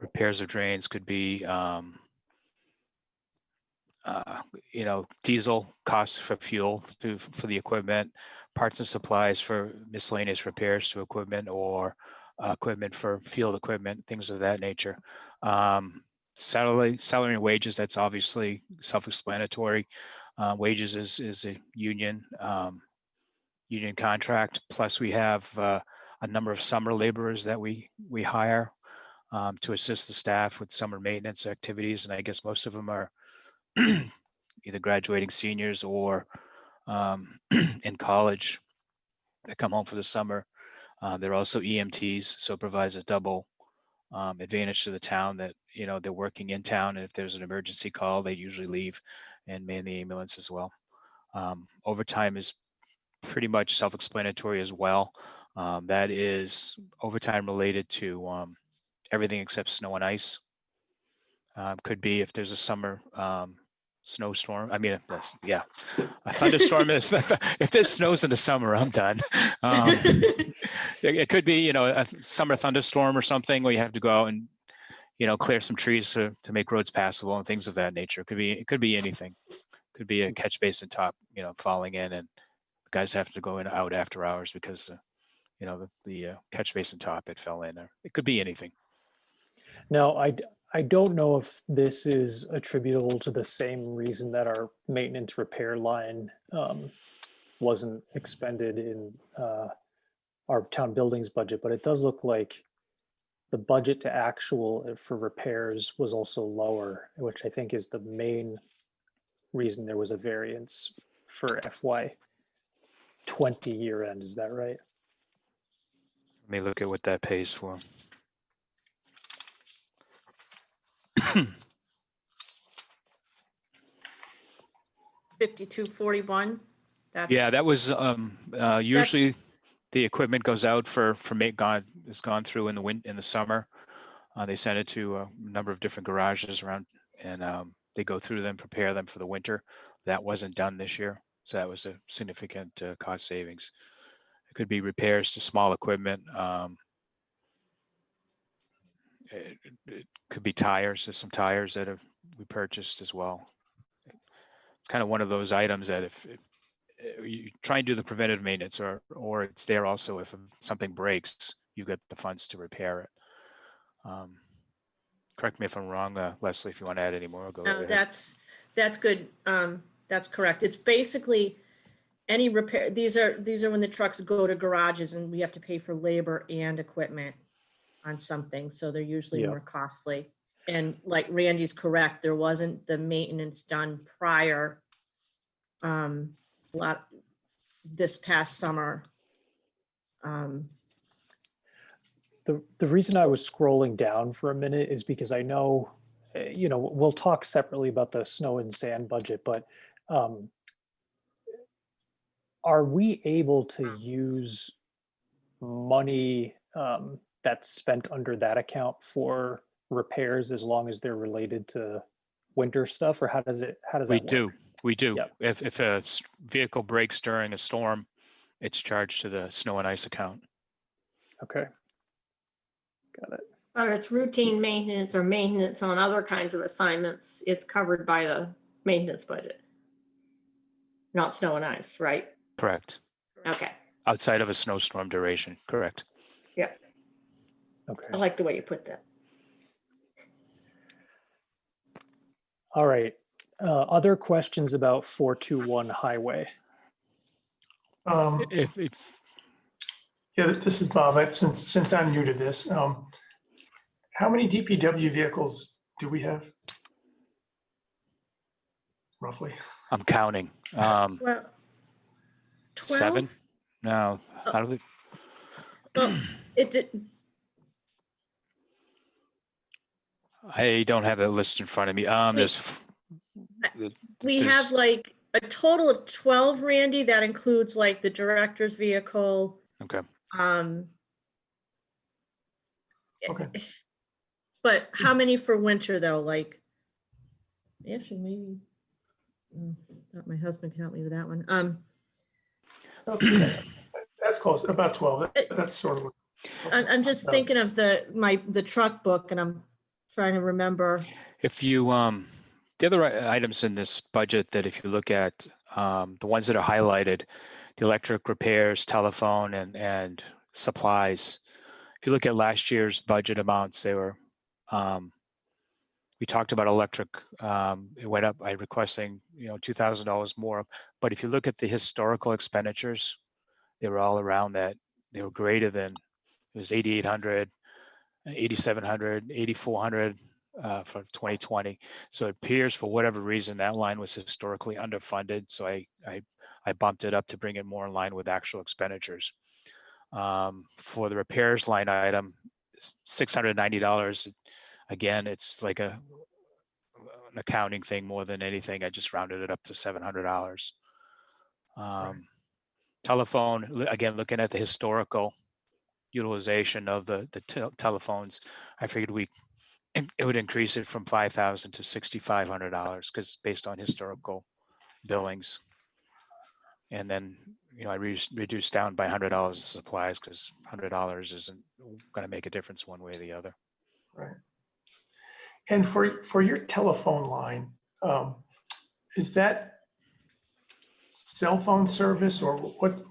repairs of drains, could be you know, diesel costs for fuel for the equipment, parts and supplies for miscellaneous repairs to equipment, or equipment for field equipment, things of that nature. Salary and wages, that's obviously self-explanatory. Wages is a union contract. Plus we have a number of summer laborers that we hire to assist the staff with summer maintenance activities. And I guess most of them are either graduating seniors or in college that come home for the summer. They're also EMTs, so it provides a double advantage to the town that, you know, they're working in town, and if there's an emergency call, they usually leave and man the ambulance as well. Overtime is pretty much self-explanatory as well. That is overtime related to everything except snow and ice. Could be if there's a summer snowstorm. I mean, yeah, a thunderstorm is, if there's snows in the summer, I'm done. It could be, you know, a summer thunderstorm or something where you have to go out and, you know, clear some trees to make roads passable and things of that nature. It could be anything. Could be a catch basin top, you know, falling in, and the guys have to go in out after hours because, you know, the catch basin top, it fell in, or it could be anything. Now, I don't know if this is attributable to the same reason that our maintenance repair line wasn't expended in our town buildings budget, but it does look like the budget to actual for repairs was also lower, which I think is the main reason there was a variance for FY 20 year end. Is that right? Let me look at what that pays for. $52.41. Yeah, that was usually the equipment goes out for it's gone through in the summer. They send it to a number of different garages around, and they go through them, prepare them for the winter. That wasn't done this year, so that was a significant cost savings. It could be repairs to small equipment. It could be tires. There's some tires that we purchased as well. It's kind of one of those items that if you try and do the preventive maintenance, or it's there also if something breaks, you've got the funds to repair it. Correct me if I'm wrong, Leslie, if you want to add any more, go No, ahead. that's good. That's correct. It's basically any repair. These are when the trucks go to garages and we have to pay for labor and equipment. on something, so they're usually Yeah. more costly. And like Randy's correct, there wasn't the maintenance done prior this past summer. The reason I was scrolling down for a minute is because I know, we'll talk separately about the snow and sand budget, but are we able to use money that's spent under that account for repairs as long as they're related to winter stuff, or how does that work? We do. Yep. If a vehicle breaks during a storm, it's charged to the snow and ice account. Okay. Got it. But it's routine maintenance or maintenance on other kinds of assignments, it's covered by the maintenance budget. Not snow and ice, right? Correct. Okay. Outside of a snowstorm duration, correct. Yeah. Okay. I like the way you put that. All right. Other questions about 421 highway? Yeah, this is Bob. Since I'm new to this, how many DPW vehicles do we have? Roughly. I'm counting. Well, 7? 12? No, how do we? Well, it did. I don't have it listed in front of me. We have like a total of 12, Randy. That includes like the director's vehicle. Okay. Okay. But how many for winter though? Like, actually, maybe. Thought my husband could help me with that one. Okay. That's close. About 12. That's sort of. I'm just thinking of the truck book, and I'm trying to remember. If you the other items in this budget that if you look at the ones that are highlighted, the electric repairs, telephone, and supplies. If you look at last year's budget amounts, they were. We talked about electric. It went up by requesting $2,000 more. But if you look at the historical expenditures, they were all around that. They were greater than. It was 8,800, 8,700, 8,400 for 2020. So it appears for whatever reason that line was historically underfunded. So I bumped it up to bring it more in line with actual expenditures. For the repairs line item, $690. Again, it's like an accounting thing more than anything. I just rounded it up to $700. Right. Telephone, again, looking at the historical utilization of the telephones, I figured it would increase it from $5,000 to $6,500 because based on historical billings. And then I reduced down by $100 of supplies because $100 isn't going to make a difference one way or the other. Right. And for your telephone line, is that cell phone service or what's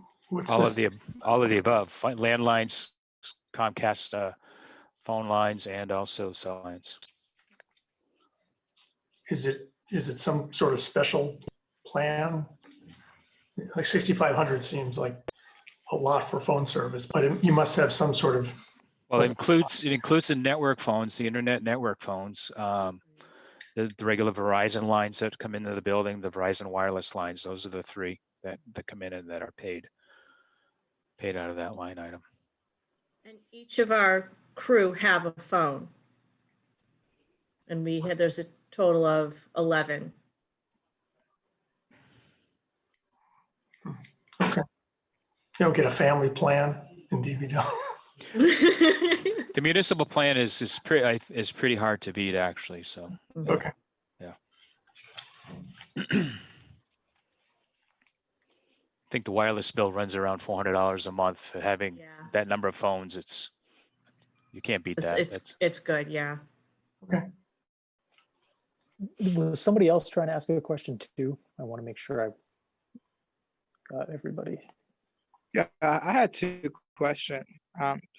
all this? all of the above? Landlines, Comcast phone lines, and also cell lines. Is it some sort of special plan? Like 6,500 seems like a lot for phone service, but you must have some sort of. Well, it includes the network phones, the internet network phones, the regular Verizon lines that come into the building, the Verizon wireless lines. Those are the three that come in and that are paid out of that line item. And each of our crew have a phone. And there's a total of 11. Okay. You don't get a family plan in DPW. The municipal plan is pretty hard to beat, actually. So. Okay. Yeah. I think the wireless bill runs around $400 a month for having that number of phones. You can't beat that. It's good, yeah. Okay. Was somebody else trying to ask a question too? I want to make sure I got everybody. Yeah, I had two questions.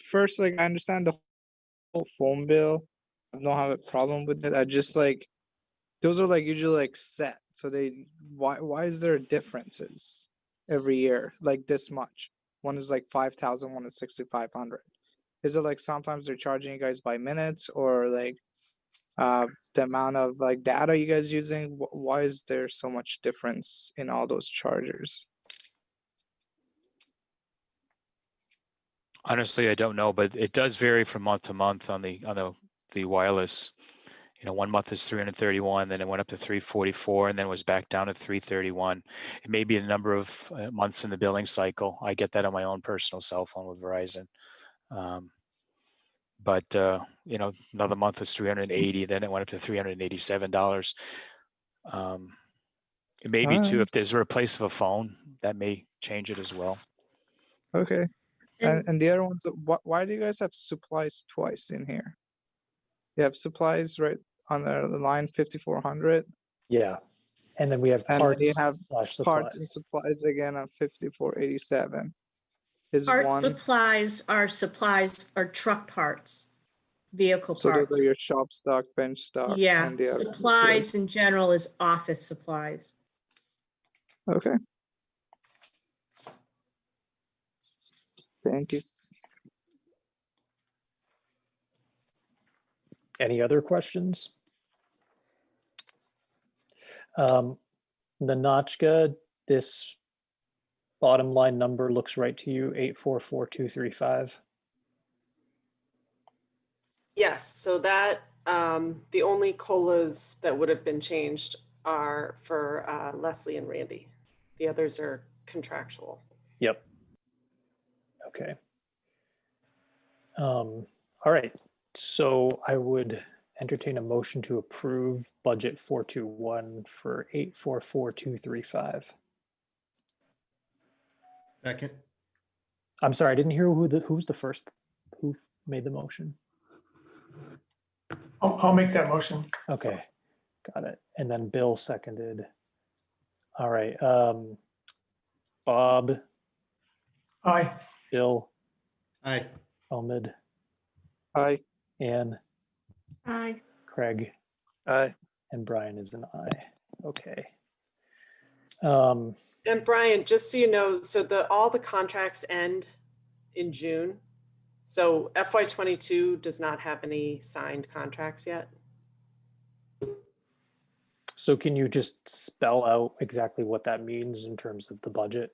First, I understand the whole phone bill. I don't have a problem with it. I just those are usually set. So why is there differences every year this much? One is 5,000, one is 6,500. Is it like sometimes they're charging you guys by minutes, or like the amount of like data you guys using? Why is there so much difference in all those chargers? Honestly, I don't know, but it does vary from month to month on the wireless. You know, 1 month is 331, then it went up to 344, and then was back down to 331. It may be a number of months in the billing cycle. I get that on my own personal cell phone with Verizon. But you know, another month was 380, then it went up to $387. It may be too, if there's a replace of a phone, that may change it as well. Okay. And And the other ones, why do you guys have supplies twice in here? You have supplies right on the line 5400, Yeah. And then we have and then you parts have slash parts supplies. and supplies again on 5487. Is part one, supplies are truck parts, vehicle so those are parts. your shop stock, bench stock, Yeah, and the other. supplies in general is office supplies. Okay. Thank you. Any other questions? The Notchka, this bottom line number looks right to you, 844,235. Yes, so that, the only COLAs that would have been changed are for Leslie and Randy. The others are contractual. Yep. Okay. All right. So I would entertain a motion to approve budget 421 for 844,235. Second. I'm sorry, I didn't hear who's the first, who made the motion. I'll make that motion. Okay, got it. And then Bill seconded. All right. Bob, Aye. Bill, Aye. Omid, Aye. Ann, Aye. Craig, Aye. and Brian is an aye. Okay. And Brian, just so you know, so all the contracts end in June. So FY22 does not have any signed contracts yet. So can you just spell out exactly what that means in terms of the budget?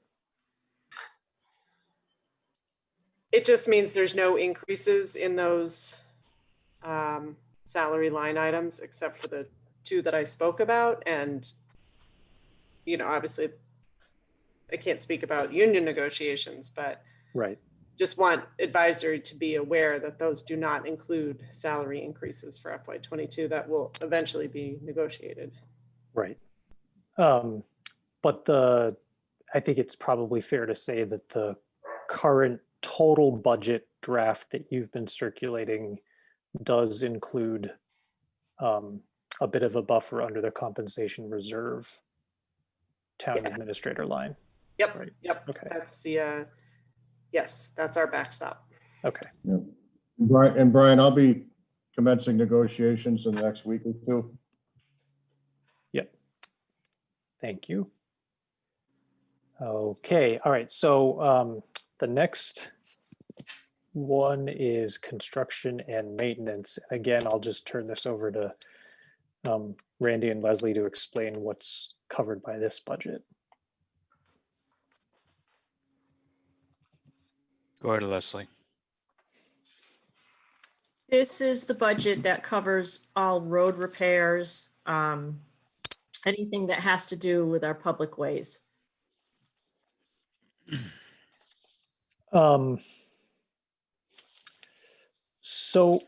It just means there's no increases in those salary line items, except for the two that I spoke about. And, you know, obviously I can't speak about union negotiations, but right. Just want advisory to be aware that those do not include salary increases for FY22 that will eventually be negotiated. Right. But I think it's probably fair to say that the current total budget draft that you've been circulating does include a bit of a buffer under the compensation reserve town administrator line. Yep. Right. Yep. Okay. That's the, yes, that's our backstop. Okay. Yeah. Brian, I'll be commencing negotiations in the next week or two. Yep. Thank you. Okay. All right. So the next one is construction and maintenance. Again, I'll just turn this over to Randy and Leslie to explain what's covered by this budget. Go ahead, Leslie. This is the budget that covers all road repairs, anything that has to do with our public ways. So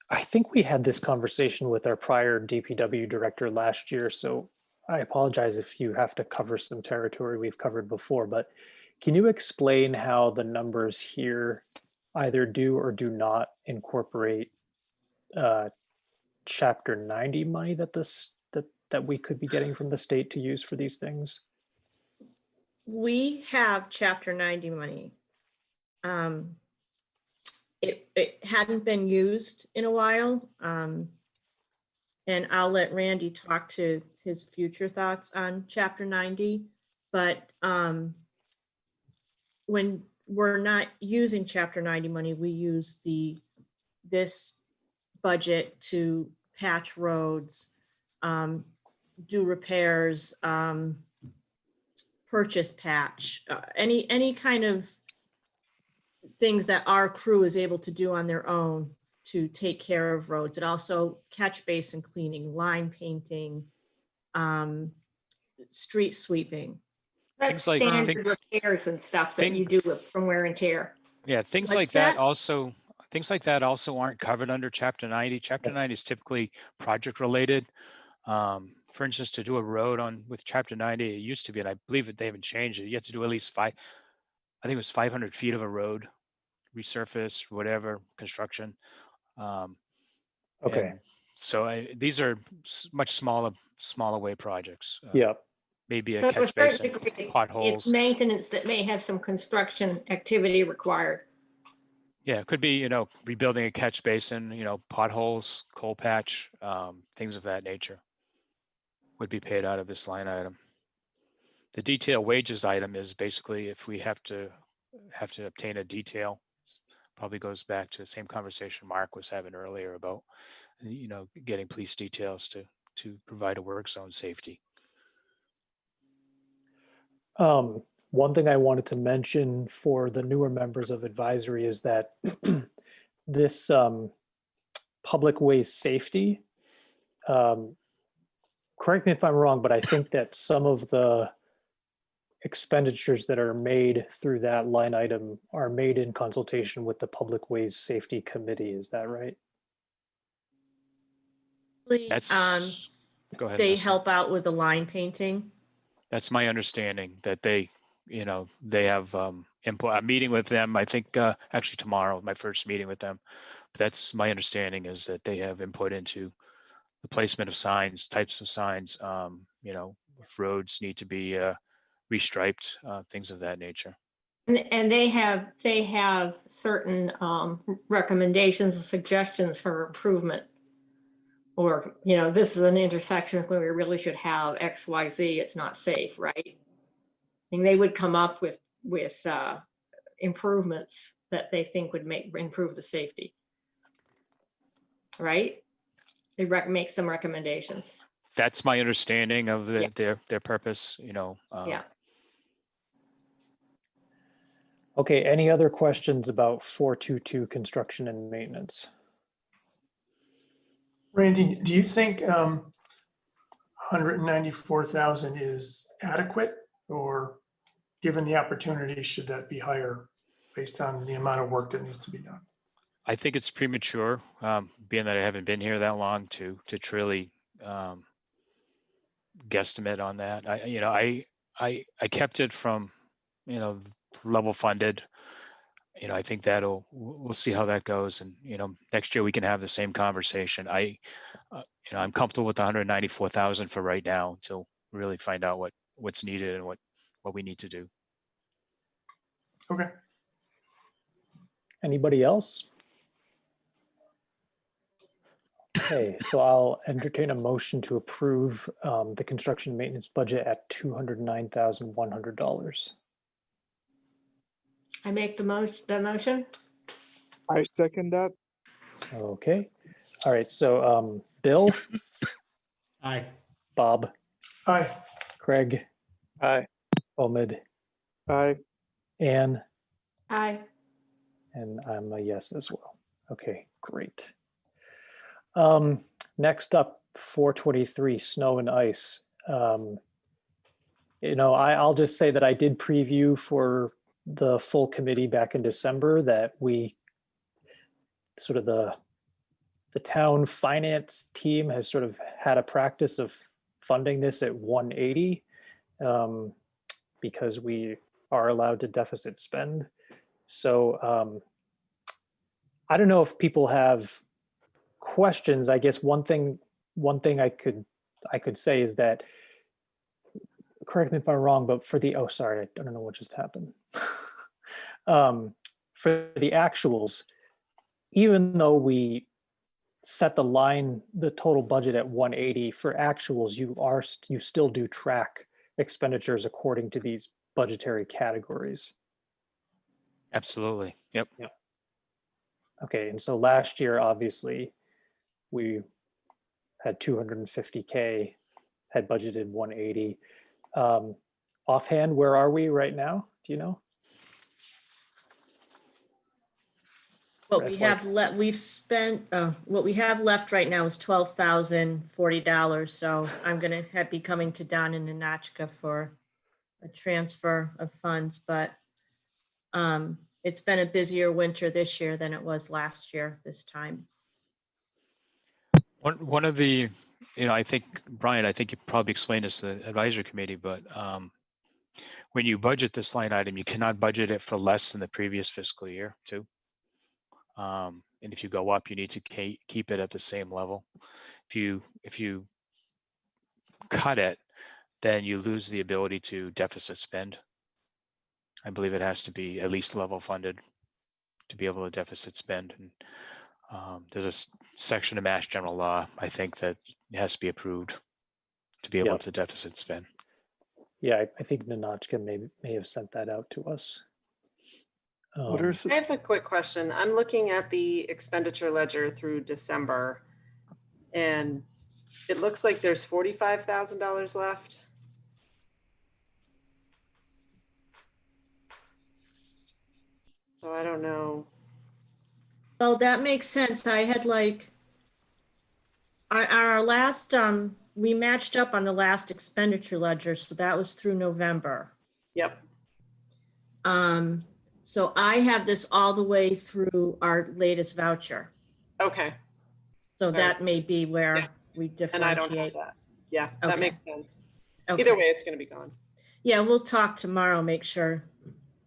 I think we had this conversation with our prior DPW director last year, so I apologize if you have to cover some territory we've covered before, but can you explain how the numbers here either do or do not incorporate Chapter 90 money that we could be getting from the state to use for these things? We have Chapter 90 money. It hadn't been used in a while. And I'll let Randy talk to his future thoughts on Chapter 90. But when we're not using Chapter 90 money. We use this budget to patch roads, do repairs, purchase patch, any kind of things that our crew is able to do on their own to take care of roads. It also catch basin cleaning, line painting, street sweeping. That's Things like standard repairs and stuff that you do from wear and tear. Yeah, things What's like that that? also, things like that also aren't covered under Chapter 90. Chapter 90 is typically project related. For instance, to do a road with Chapter 90, it used to be, and I believe that they haven't changed it. You have to do at least I think it was 500 feet of a road, resurface, whatever, construction. Okay. And so these are much smaller way projects. Yeah. Maybe a So to catch a certain basin, degree, it's potholes. maintenance that may have some construction activity required. Yeah, it could be, rebuilding a catch basin, potholes, coal patch, things of that nature would be paid out of this line item. The detail wages item is basically if we have to obtain a detail, probably goes back to the same conversation Mark was having earlier about, getting police details to provide a work zone safety. One thing I wanted to mention for the newer members of advisory is that this public ways safety, correct me if I'm wrong, but I think that some of the expenditures that are made through that line item are made in consultation with the Public Ways Safety Committee. Is that right? That's, go ahead. They Nessa. help out with the line painting. That's my understanding that they have input. I'm meeting with them, I think actually tomorrow, my first meeting with them. But that's my understanding is that they have input into the placement of signs, types of signs, if roads need to be restriped, things of that nature. And they have certain recommendations and suggestions for improvement. Or, this is an intersection where we really should have X, Y, Z. It's not safe, right? And they would come up with improvements that they think would improve the safety. Right? They make some recommendations. That's my understanding of their purpose, Yeah. Okay, any other questions about 422 construction and maintenance? Randy, do you think 194,000 is adequate, or given the opportunity, should that be higher based on the amount of work that needs to be done? I think it's premature, being that I haven't been here that long to truly guesstimate on that. I kept it from, level funded. I think we'll see how that goes. And, next year we can have the same conversation. I'm comfortable with 194,000 for right now until we really find out what's needed and what we need to do. Okay. Anybody else? Okay, so I'll entertain a motion to approve the construction and maintenance budget at $209,100. I make the motion. I second that. Okay. All right. So Bill, Aye. Bob, Aye. Craig, Aye. Omid, Aye. Anne, Aye. and I'm a yes as well. Okay, great. Next up, 423, snow and ice. I'll just say that I did preview for the full committee back in December that we sort of the town finance team has sort of had a practice of funding this at 180 because we are allowed to deficit spend. So I don't know if people have questions. I guess one thing I could say is that, correct me if I'm wrong, but for the, sorry, I don't know what just happened. For the actuals, even though we set the total budget at 180 for actuals, you still do track expenditures according to these budgetary categories. Absolutely. Yep. Okay, and so last year, obviously, we had 250K, had budgeted 180. Offhand, where are we right now? Do you know? What For we FY have left, we've spent, what we have left right now is $12,040. So I'm gonna be coming to Don and Nanachka for a transfer of funds, but it's been a busier winter this year than it was last year this time. One of the, I think, Brian, I think you probably explained this to the advisory committee, but when you budget this line item, you cannot budget it for less than the previous fiscal year too. And if you go up, you need to keep it at the same level. If you cut it, then you lose the ability to deficit spend. I believe it has to be at least level funded to be able to deficit spend. And there's a section of Mass General Law, I think, that has to be approved to be able to deficit spend. Yeah, I think Nanachka may have sent that out to us. I have a quick question. I'm looking at the expenditure ledger through December, and it looks like there's $45,000 left. So I don't know. Oh, that makes sense. I had like, our last, we matched up on the last expenditure ledger, so that was through November. Yep. So I have this all the way through our latest voucher. Okay. So All that right. may be where we And I don't have differentiate. that. Yeah, that Okay. makes sense. Okay. Either way, it's going to be gone. Yeah, we'll talk tomorrow, make sure.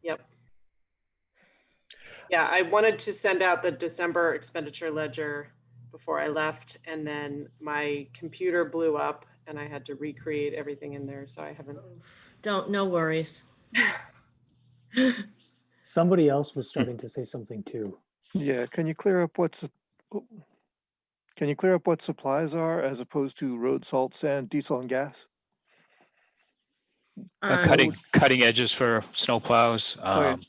Yep. Yeah, I wanted to send out the December expenditure ledger before I left, and then my computer blew up and I had to recreate everything in there, so I haven't. No worries. Somebody else was starting to say something too. Yeah, can you clear up what supplies are as opposed to road salt, sand, diesel, and gas? Cutting edges for snow plows, Okay.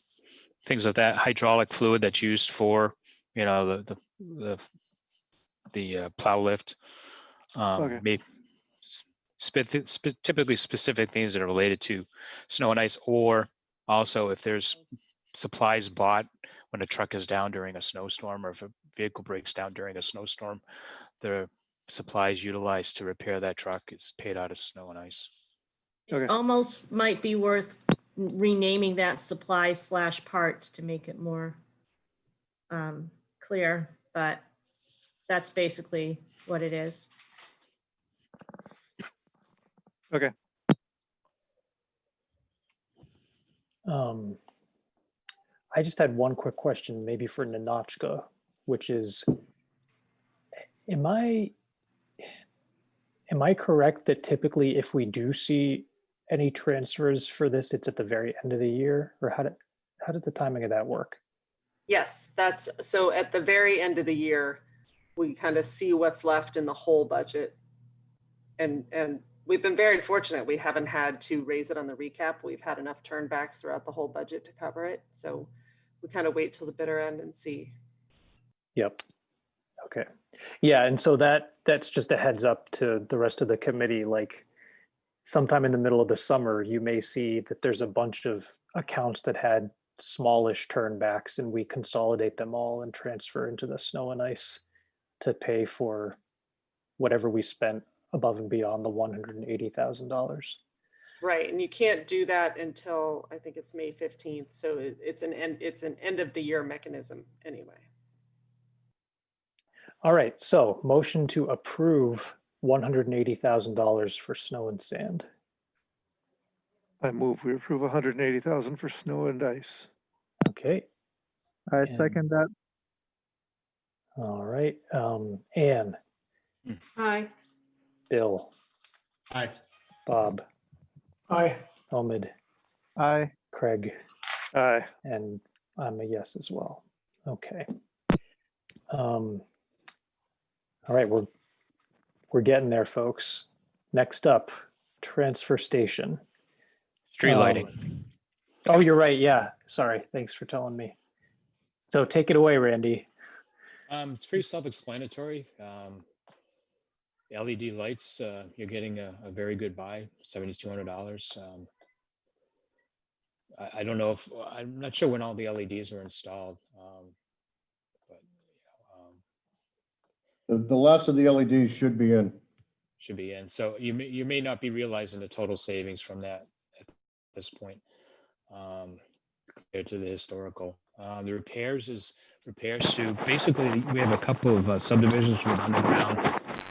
things like that. Hydraulic fluid that's used for, the plow lift. Okay. Typically specific things that are related to snow and ice, or also if there's supplies bought when a truck is down during a snowstorm, or if a vehicle breaks down during a snowstorm, the supplies utilized to repair that truck is paid out of snow and ice. It almost might be worth renaming that supply/parts to make it more clear, but that's basically what it is. Okay. I just had one quick question, maybe for Nanachka, which is, am I correct that typically if we do see any transfers for this, it's at the very end of the year, or how did the timing of that work? Yes, that's so at the very end of the year, we kind of see what's left in the whole budget. And we've been very fortunate. We haven't had to raise it on the recap. We've had enough turnbacks throughout the whole budget to cover it. So we kind of wait till the bitter end and see. Yep. Okay. Yeah, and so that's just a heads up to the rest of the committee. Like sometime in the middle of the summer, you may see that there's a bunch of accounts that had smallish turnbacks, and we consolidate them all and transfer into the snow and ice to pay for whatever we spent above and beyond the $180,000. Right, and you can't do that until I think it's May 15th. So it's an end of the year mechanism anyway. All right, so motion to approve $180,000 for snow and sand. I move we approve 180,000 for snow and ice. Okay. I second that. All right. Anne. Hi. Bill. Aye. Bob. Aye. Omid. Aye. Craig. Aye. And I'm a yes as well. Okay. All right, we're getting there, folks. Next up, transfer station. Street lighting. Oh, you're right. Yeah. Sorry. Thanks for telling me. So take it away, Randy. It's pretty self-explanatory. The LED lights, you're getting a very good buy, $7,200. I don't know if, I'm not sure when all the LEDs are installed. But The last of the LEDs should be in. should be in. So you may not be realizing the total savings from that at this point, compared to the historical. The repairs to basically, we have a couple of subdivisions with underground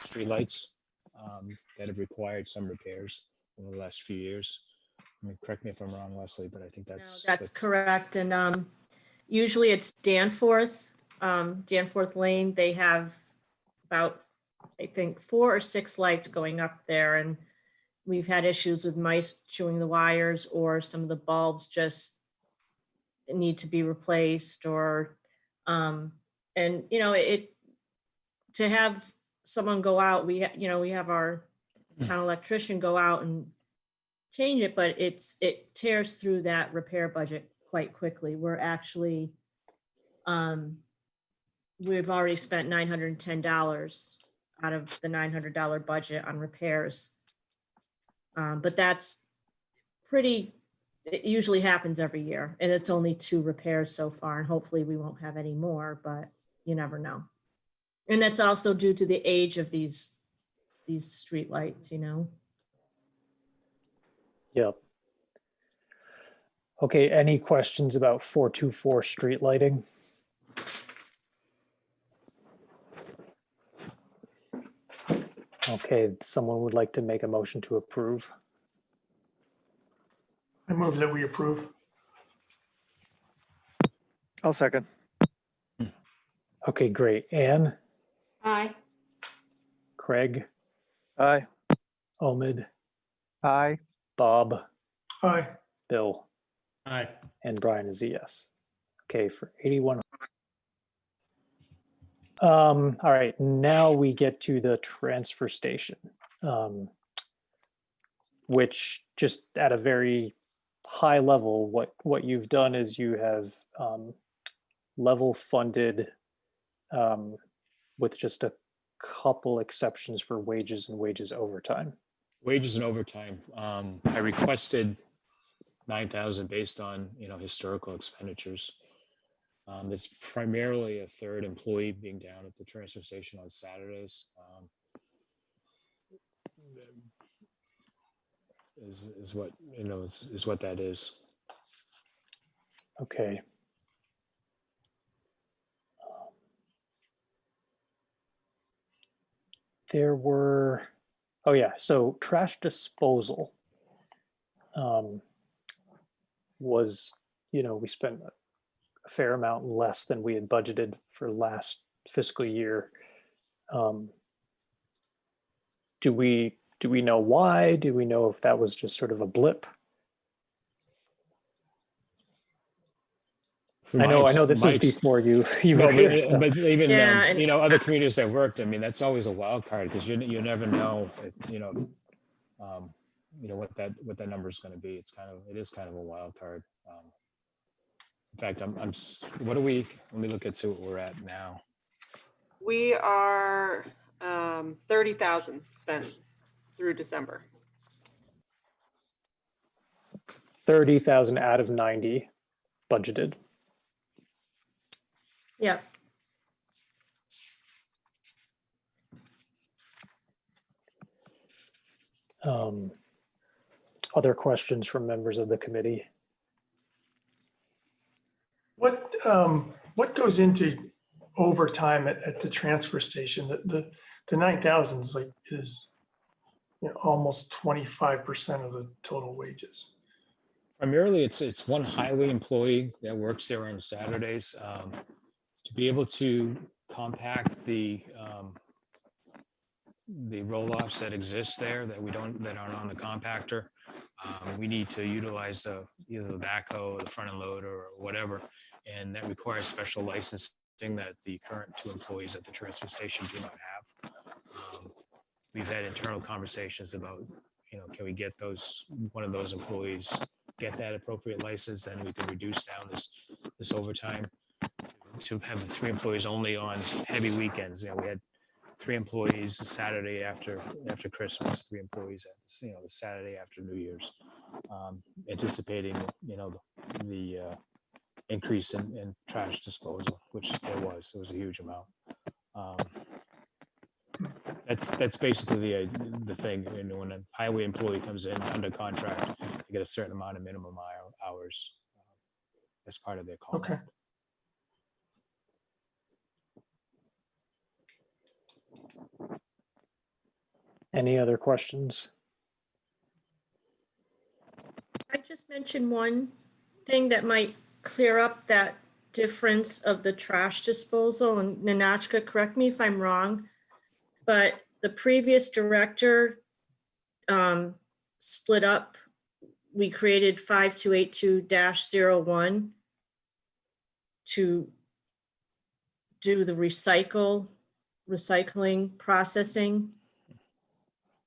streetlights that have required some repairs in the last few years. I mean, correct me if I'm wrong, Leslie, but I think that's correct. And usually it's Danforth Lane. They have about, I think, 4 or 6 lights going up there, and we've had issues with mice chewing the wires, or some of the bulbs just need to be replaced, or and to have someone go out, we have our town electrician go out and change it, but it tears through that repair budget quite quickly. We're actually we've already spent $910 out of the $900 budget on repairs, but that's pretty. It usually happens every year, and it's only 2 repairs so far, and hopefully we won't have any more, but you never know. And that's also due to the age of these street lights, Yep. Okay, any questions about 424 street lighting? Okay, someone would like to make a motion to approve. I move that we approve. I'll second. Okay, great. Anne, Aye. Craig, Aye. Omid, Aye. Bob, Aye. Bill, Aye. and Brian is a yes. Okay, for 81. All right, now we get to the transfer station, which, just at a very high level, what you've done is you have level funded with just a couple exceptions for wages and wages overtime. wages and overtime. I requested 9,000 based on, historical expenditures. It's primarily a third employee being down at the transfer station on Saturdays. Is what, is what that is. Okay. There were, oh yeah, so trash disposal was, we spent a fair amount less than we had budgeted for last fiscal year. Do we know why? Do we know if that was just sort of a blip? I know this was before you No, were here. So. but even Yeah, and- other communities I've worked, I mean, that's always a wild card, because you never know if, what that number is going to be. It is kind of a wild card. In fact, what do we, let me look at, see what we're at now. We are 30,000 spent through December. 30,000 out of 90 budgeted. Yeah. Other questions from members of the committee? What goes into overtime at the transfer station? The 9,000 is almost 25% of the total wages. Primarily, it's one highway employee that works there on Saturdays. To be able to compact the roll-offs that exist there that aren't on the compactor, we need to utilize either the backhoe, the front end loader, or whatever, and that requires special licensing that the current 2 employees at the transfer station do not have. We've had internal conversations about, can we get one of those employees get that appropriate license, then we can reduce down this overtime to have the 3 employees only on heavy weekends. You know, we had 3 employees the Saturday after Christmas, 3 employees at, the Saturday after New Year's. Anticipating, the increase in trash disposal, which there was a huge amount. That's basically the thing. When a highway employee comes in under contract, they get a certain amount of minimum hours as part of their contract. Okay. Any other questions? I just mentioned one thing that might clear up that difference of the trash disposal. And Ninotchka, correct me if I'm wrong, but the previous director split up. We created 5282-01 to do the recycling processing.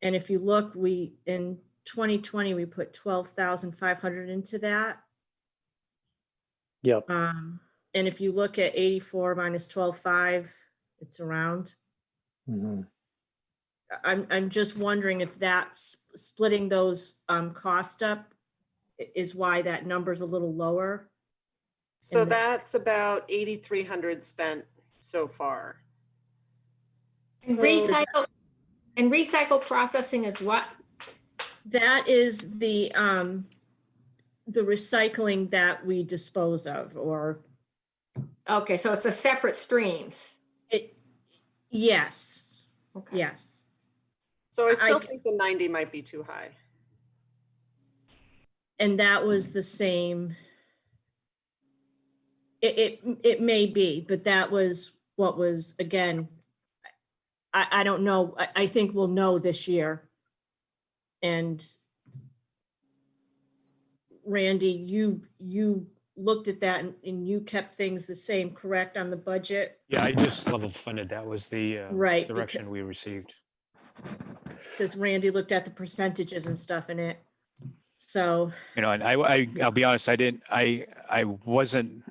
And if you look, in 2020, we put 12,500 into that. Yep. And if you look at 84 minus 12.5, it's around. Mm-hmm. I'm just wondering if that's splitting those cost up is why that number's a little lower. So And that's about 8,300 spent so far. And So- recycle processing is what? That is the recycling that we dispose of, or Okay, so it's a separate streams. yes, Okay. yes. So I still I- think the 90 might be too high. And that was the same. It may be, but that was what was, again, I don't know. I think we'll know this year. And Randy, you looked at that and you kept things the same, correct, on the budget? Yeah, I just level funded. That was the Right, direction we received. Because Randy looked at the percentages and stuff in it. So, And I'll be honest, I wasn't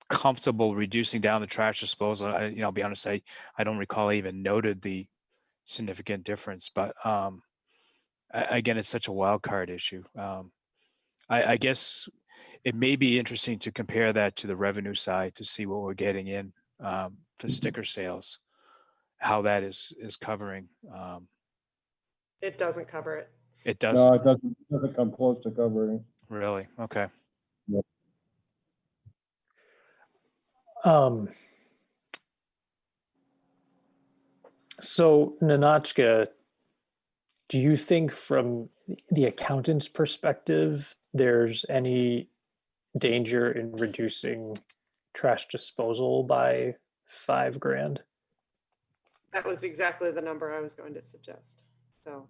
comfortable reducing down the trash disposal. I'll be honest, I don't recall I even noted the significant difference, but again, it's such a wild card issue. I guess it may be interesting to compare that to the revenue side to see what we're getting in for sticker sales, how that is covering. It doesn't cover it. It doesn't. No, it doesn't come close to covering. Really? Okay. So Ninotchka, do you think from the accountant's perspective, there's any danger in reducing trash disposal by $5,000? That was exactly the number I was going to suggest. So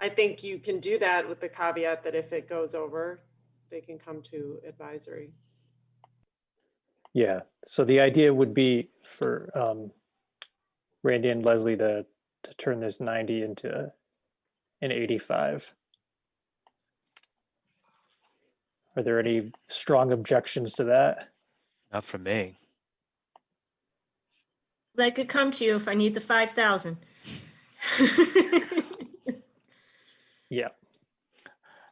I think you can do that with the caveat that if it goes over, they can come to advisory. Yeah, so the idea would be for Randy and Leslie to turn this 90 into an 85. Are there any strong objections to that? Not for me. I could come to you if I need the 5,000. Yeah.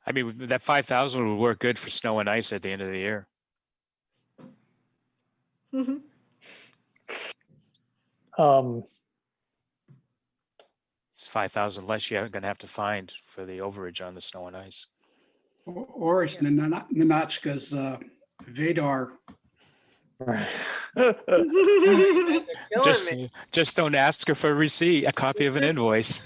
I mean, that 5,000 would work good for snow and ice at the end of the year. Mhm. It's 5,000 less you're going to have to find for the overage on the snow and ice. Or it's Ninotchka's Vadar. Just don't ask her for a receipt, a copy of an invoice.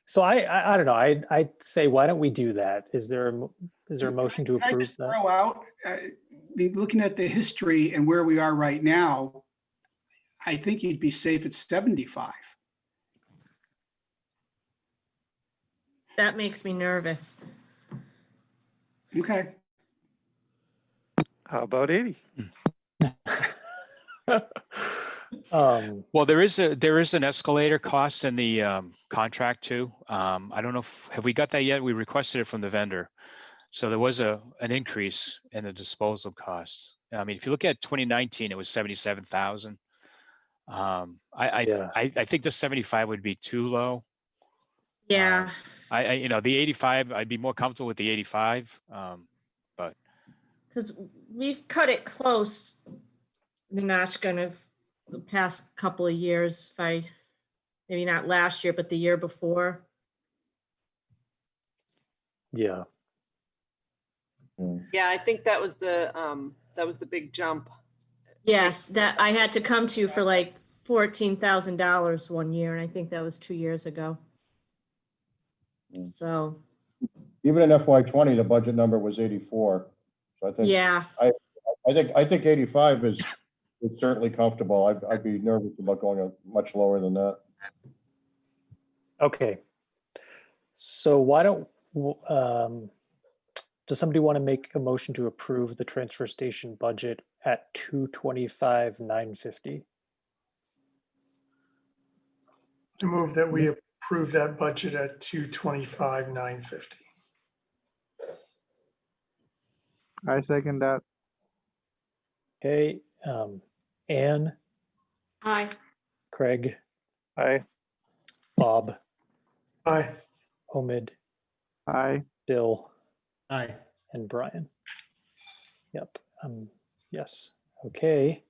So I don't know. I'd say, why don't we do that? Is there a motion to Can I approve just that? throw out, looking at the history and where we are right now, I think you'd be safe at 75. That makes me nervous. Okay. How about 80? Well, there is an escalator cost in the contract too. I don't know have we got that yet? We requested it from the vendor. So there was an increase in the disposal costs. I mean, if you look at 2019, it was 77,000. Yeah. I think the 75 would be too low. Yeah, The 85, I'd be more comfortable with the 85. But because we've cut it close, Notch, kind of the past couple of years, maybe not last year, but the year before. Yeah. Yeah, I think that was the big jump. Yes, that I had to come to for like $14,000 one year, and I think that was 2 years ago. So, Even in FY20, the budget number was 84. So I think, yeah, I think 85 is certainly comfortable. I'd be nervous about going much lower than that. Okay. So why don't, does somebody want to make a motion to approve the transfer station budget at 225,950? I move that we approve that budget at 225,950. I second that. Okay, Anne, Aye. Craig, Aye. Bob, Aye. Omid, Aye. Bill, Aye. and Brian. Yep, yes, okay.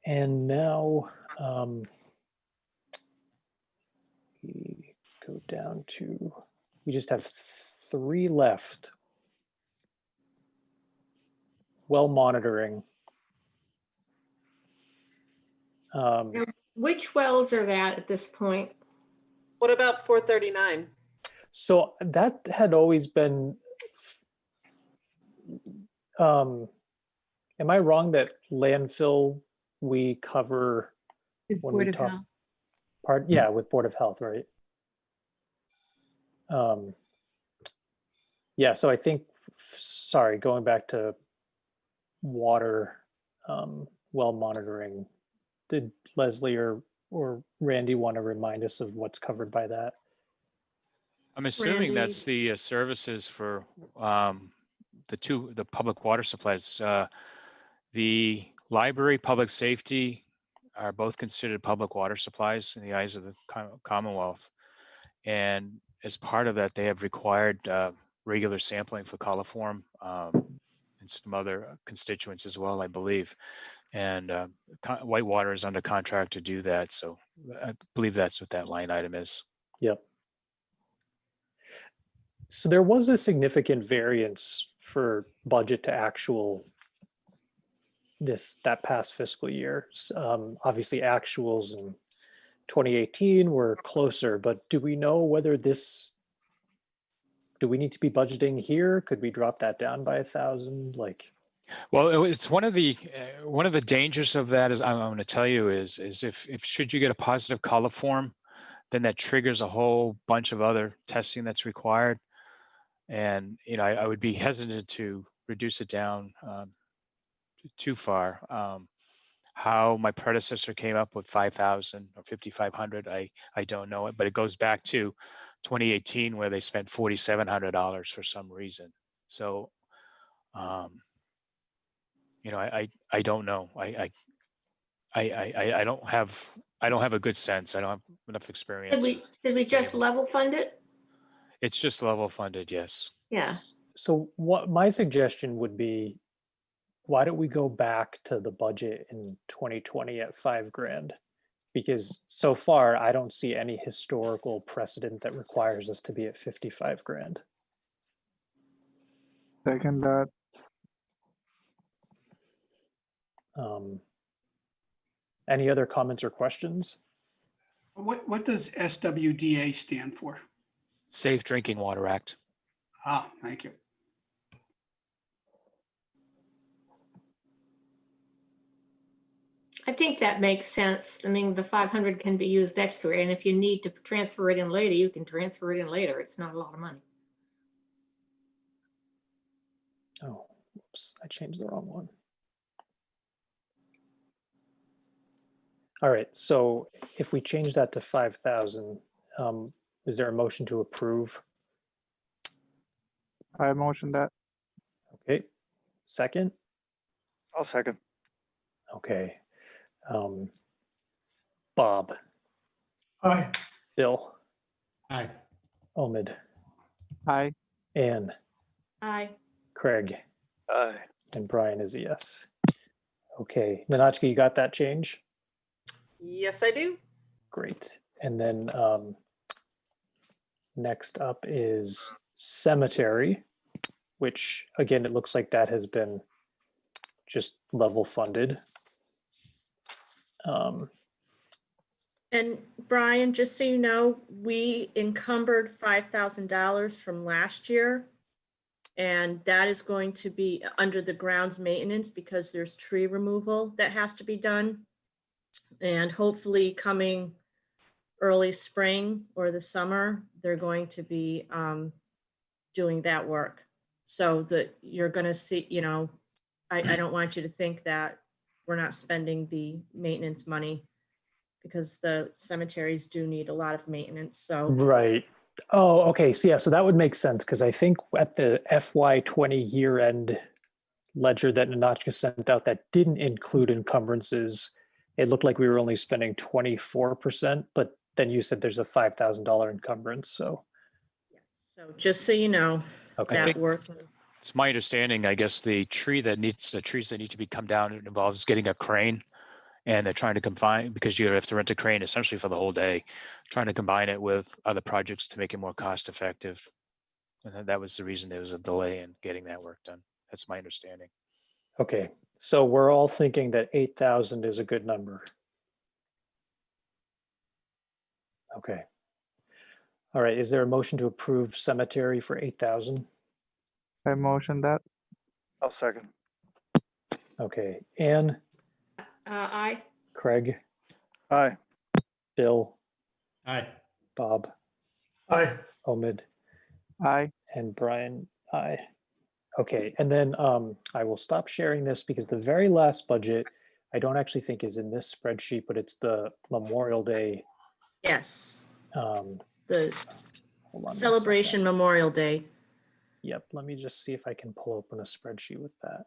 And now we go down to, we just have 3 left. Well monitoring. Which wells are that at this point? What about 439? So that had always been, am I wrong that landfill we cover With when Board we of talk? Health. Yeah, with Board of Health, right? Yeah, so I think, sorry, going back to water well monitoring, did Leslie or Randy want to remind us of what's covered by that? I'm assuming Randy. that's the services for the public water supplies. The library, public safety are both considered public water supplies in the eyes of the Commonwealth. And as part of that, they have required regular sampling for coliform and some other constituents as well, I believe. And Whitewater is under contract to do that. So I believe that's what that line item is. Yep. So there was a significant variance for budget to actual that past fiscal year. Obviously actuals in 2018 were closer, but do we know whether do we need to be budgeting here? Could we drop that down by 1,000? Well, it's one of the dangers of that is I'm going to tell you is if should you get a positive coliform, then that triggers a whole bunch of other testing that's required. And, I would be hesitant to reduce it down too far. How my predecessor came up with 5,000 or 5,500, I don't know it, but it goes back to 2018 where they spent $4,700 for some reason. So, I don't know. I don't have a good sense. I don't have enough experience. Did we just level fund it? It's just level funded, yes. Yeah. So what my suggestion would be, why don't we go back to the budget in 2020 at $5,000? Because so far I don't see any historical precedent that requires us to be at $55,000. Second that. Any other comments or questions? What does SWDA stand for? Safe Drinking Water Act. Ah, thank you. I think that makes sense. I mean, the 500 can be used next to it, and if you need to transfer it in later, you can transfer it in later. It's not a lot of money. Oh, oops, I changed the wrong one. All right, so if we change that to 5,000, is there a motion to approve? I motion that. Okay, second? I'll second. Okay. Bob, Aye. Bill, Aye. Omid, Aye. Anne, Aye. Craig, Aye. and Brian is a yes. Okay, Nanachka, you got that change? Yes, I do. Great. And then next up is cemetery, which again, it looks like that has been just level funded. And Brian, just so you know, we encumbered $5,000 from last year. And that is going to be under the grounds maintenance because there's tree removal that has to be done. And hopefully coming early spring or the summer, they're going to be doing that work. So that you're going to see, you know, I don't want you to think that we're not spending the maintenance money because the cemeteries do need a lot of maintenance. So Right. Oh, okay. So yeah, so that would make sense because I think at the FY20 year end ledger that Nanachka sent out that didn't include encumbrances, it looked like we were only spending 24%, but then you said there's a $5,000 encumbrance. So just so you know, okay. that think- work. It's my understanding, I guess the trees that need to be come down, it involves getting a crane. And they're trying to combine, because you have to rent a crane essentially for the whole day, trying to combine it with other projects to make it more cost effective. And that was the reason there was a delay in getting that work done. That's my understanding. Okay. So we're all thinking that 8,000 is a good number. Okay. All right. Is there a motion to approve cemetery for 8,000? I motion that. I'll second. Okay. Anne, Aye. Craig, Aye. Bill, Aye. Bob, Aye. Omid, Aye. and Brian, aye. Okay, and then I will stop sharing this because the very last budget, I don't actually think is in this spreadsheet, but it's the Memorial Day. Yes, Hold the on one celebration second. Memorial Day. Yep, let me just see if I can pull open a spreadsheet with that.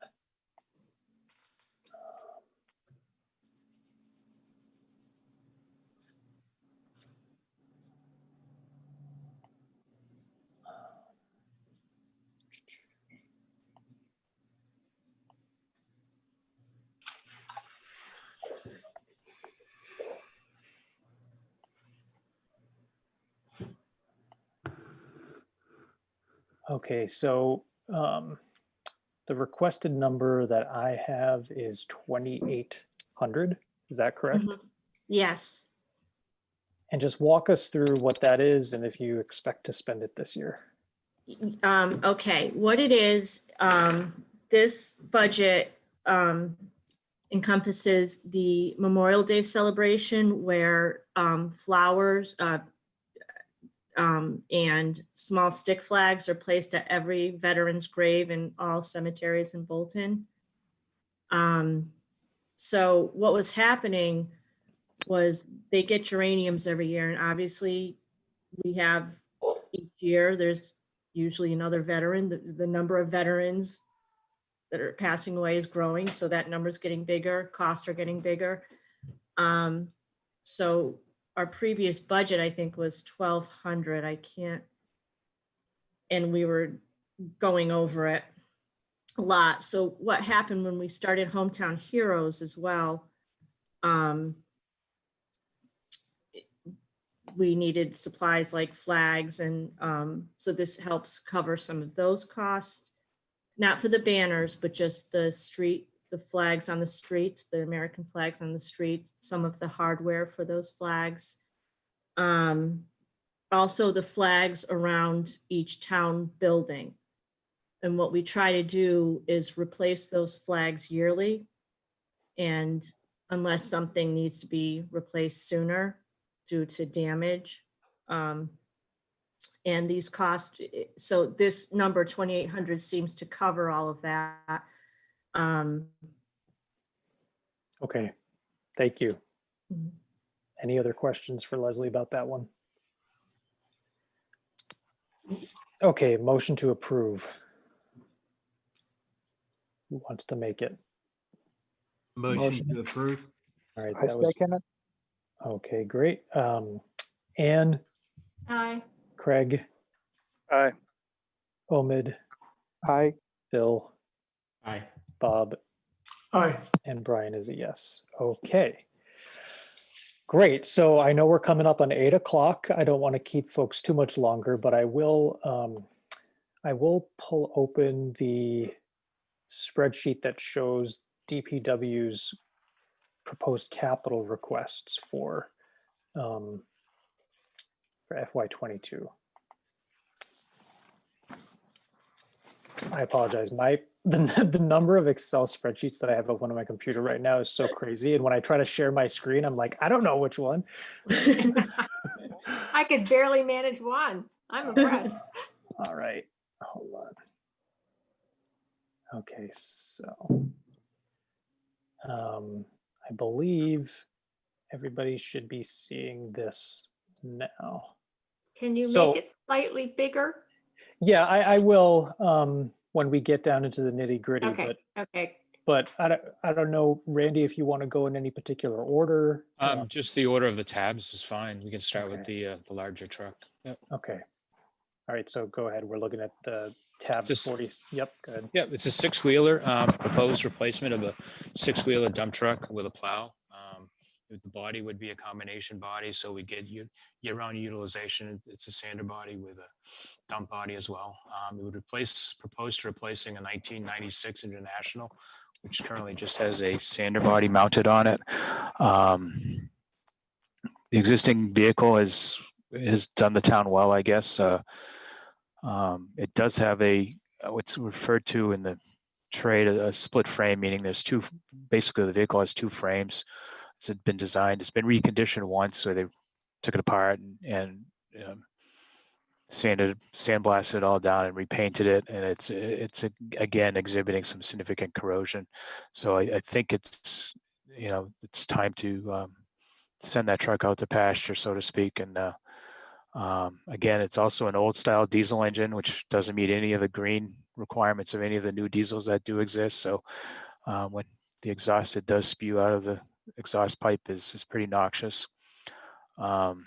Okay, so the requested number that I have is 2,800. Is that correct? Mhm. Yes. And just walk us through what that is and if you expect to spend it this year. Okay, what it is, this budget encompasses the Memorial Day celebration where flowers and small stick flags are placed at every veteran's grave in all cemeteries in Bolton. So what was happening was they get geraniums every year, and obviously we have each year, there's usually another veteran. The number of veterans that are passing away is growing, so that number is getting bigger, costs are getting bigger. So our previous budget, I think, was 1,200. I can't, and we were going over it a lot. So what happened when we started Hometown Heroes as well, we needed supplies like flags, and so this helps cover some of those costs, not for the banners, but just the flags on the streets, the American flags on the streets, some of the hardware for those flags. Also the flags around each town building. And what we try to do is replace those flags yearly. And unless something needs to be replaced sooner due to damage. And these costs, so this number 2,800 seems to cover all of that. Okay, thank you. Mhm. Any other questions for Leslie about that one? Okay, motion to approve. Who wants to make it? Motion to approve. All right, I that was, second it. okay, great. Anne, Aye. Craig, Aye. Omid, Aye. Phil, Aye. Bob, Aye. and Brian is a yes. Okay. Great. So I know we're coming up on 8 o'clock. I don't want to keep folks too much longer, but I will pull open the spreadsheet that shows DPW's proposed capital requests for FY22. I apologize. The number of Excel spreadsheets that I have open on my computer right now is so crazy. And when I try to share my screen, I'm like, I don't know which one. I could barely manage one. I'm impressed. All right, hold on. Okay, so I believe everybody should be seeing this now. Can you So- make it slightly bigger? Yeah, I will when we get down into the nitty gritty, Okay, okay. but I don't know, Randy, if you want to go in any particular order. Just the order of the tabs is fine. We can start with Okay. the larger truck. Yep. Okay. All right, so go ahead. We're looking at the tab Just- 40. Yep, good. Yep, it's a 6-wheeler, proposed replacement of a 6-wheeler dump truck with a plow. The body would be a combination body, so we get year-round utilization. It's a sander body with a dump body as well. It would propose to replacing a 1996 International, which currently just has a sander body mounted on it. The existing vehicle has done the town well, I guess. It does have what's referred to in the trade a split frame, meaning there's basically the vehicle has two frames. It's been designed, it's been reconditioned once, so they took it apart and sandblasted it all down and repainted it, and it's again exhibiting some significant corrosion. So I think it's time to send that truck out to pasture, so to speak. And again, it's also an old style diesel engine, which doesn't meet any of the green requirements of any of the new diesels that do exist. So when the exhaust it does spew out of the exhaust pipe is pretty noxious. And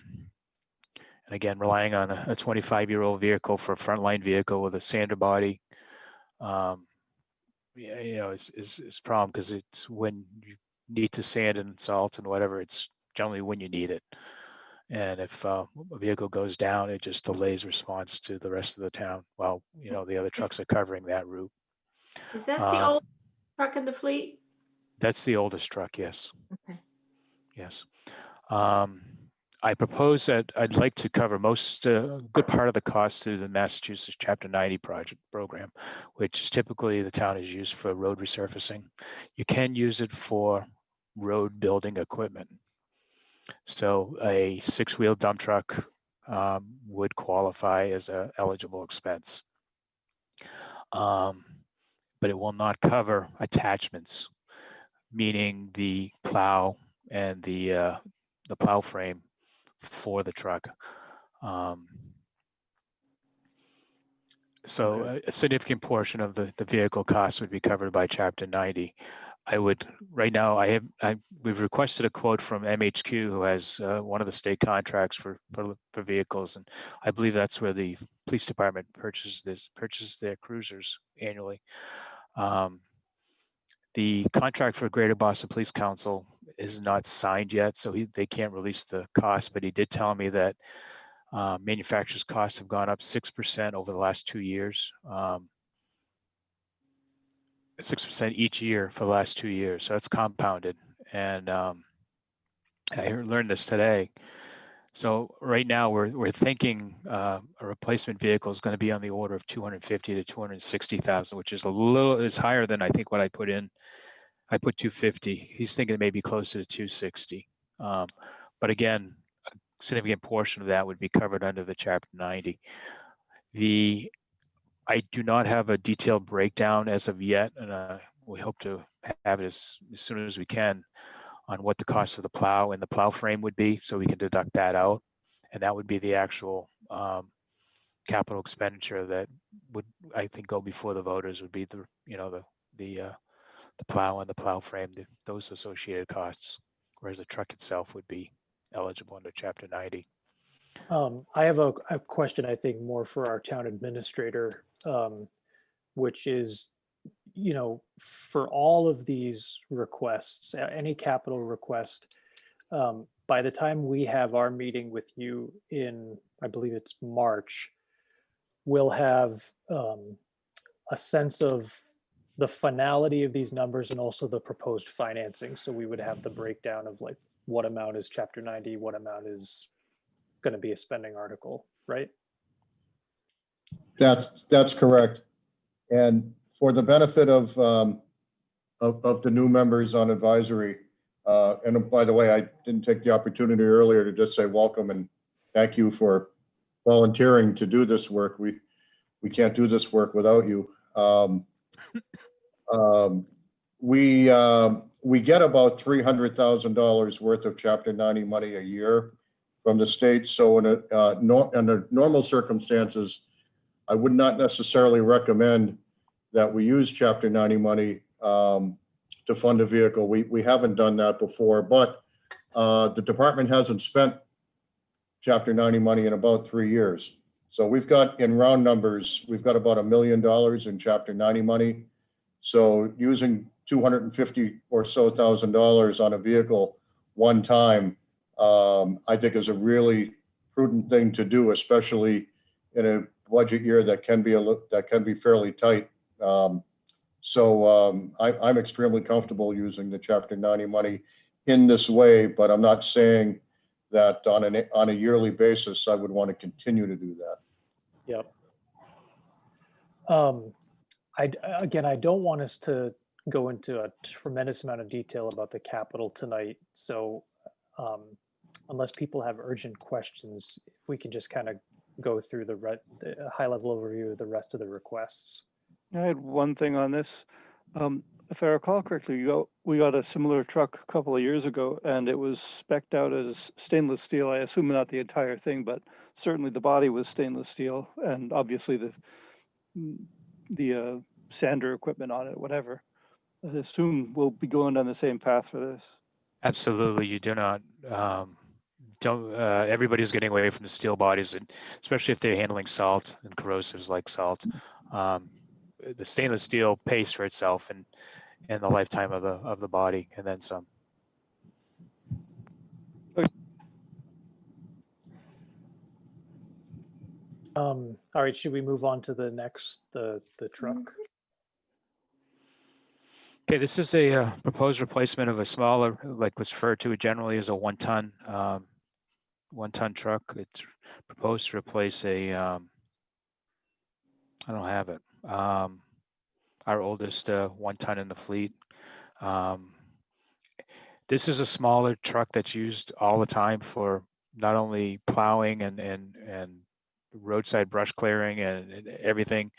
again, relying on a 25-year-old vehicle for a frontline vehicle with a sander body, is a problem, because it's when you need to sand and salt and whatever, it's generally when you need it. And if a vehicle goes down, it just delays response to the rest of the town while the other trucks are covering that route. Is that the old truck in the fleet? That's the oldest truck, yes. Okay. Yes. I propose that I'd like to cover good part of the cost through the Massachusetts Chapter 90 program, which is typically the town is used for road resurfacing. You can use it for road building equipment. So a 6-wheel dump truck would qualify as an eligible expense. But it will not cover attachments, meaning the plow and the plow frame for the truck. So a significant portion of the vehicle cost would be covered by Chapter 90. Right now, we've requested a quote from MHQ, who has one of the state contracts for vehicles, and I believe that's where the police department purchases their cruisers annually. The contract for Greater Boston Police Council is not signed yet, so they can't release the cost, but he did tell me that manufacturers' costs have gone up 6% over the last 2 years. 6% each year for the last 2 years, so it's compounded. And I learned this today. So right now we're thinking a replacement vehicle is going to be on the order of 250 to 260,000, which is it's higher than I think what I put in. I put 250. He's thinking maybe closer to 260. But again, a significant portion of that would be covered under the Chapter 90. I do not have a detailed breakdown as of yet, and we hope to have it as soon as we can on what the cost of the plow and the plow frame would be, so we can deduct that out. And that would be the actual capital expenditure that would, I think, go before the voters, would be the, you know, the plow and the plow frame, those associated costs, whereas the truck itself would be eligible under Chapter 90. I have a question, I think, more for our town administrator, which is, you know, for all of these requests, any capital request, by the time we have our meeting with you in, I believe it's March, we'll have a sense of the finality of these numbers and also the proposed financing. So we would have the breakdown of like what amount is Chapter 90, what amount is going to be a spending article, right? That's correct. And for the benefit of the new members on advisory, and by the way, I didn't take the opportunity earlier to just say welcome and thank you for volunteering to do this work. We can't do this work without you. We get about $300,000 worth of Chapter 90 money a year from the state. So under normal circumstances, I would not necessarily recommend that we use Chapter 90 money to fund a vehicle. We haven't done that before, but the department hasn't spent Chapter 90 money in about 3 years. So we've got, in round numbers, we've got about $1 million in Chapter 90 money. So using $250,000 or so on a vehicle one time, I think is a really prudent thing to do, especially in a budget year that can be fairly tight. I'm extremely comfortable using the Chapter 90 money in this way, but I'm not saying that on a yearly basis I would want to continue to do that. Yep. Again, I don't want us to go into a tremendous amount of detail about the capital tonight. So unless people have urgent questions, if we can just kind of go through the high-level overview of the rest of the requests. I had one thing on this. If I recall correctly, we got a similar truck a couple of years ago, and it was spec'd out as stainless steel. I assume not the entire thing, but certainly the body was stainless steel, and obviously the sander equipment on it, whatever. I assume we'll be going down the same path for this. Absolutely, you do not. Everybody's getting away from the steel bodies, and especially if they're handling salt and corrosives like salt. The stainless steel pays for itself and the lifetime of the body, and then some. All right, should we move on to the next, the truck? Okay, this is a proposed replacement of a smaller, like what's referred to generally as a one-ton truck. It's proposed to replace a, I don't have it, our oldest 1 ton in the fleet. This is a smaller truck that's used all the time for not only plowing and roadside brush clearing and everything.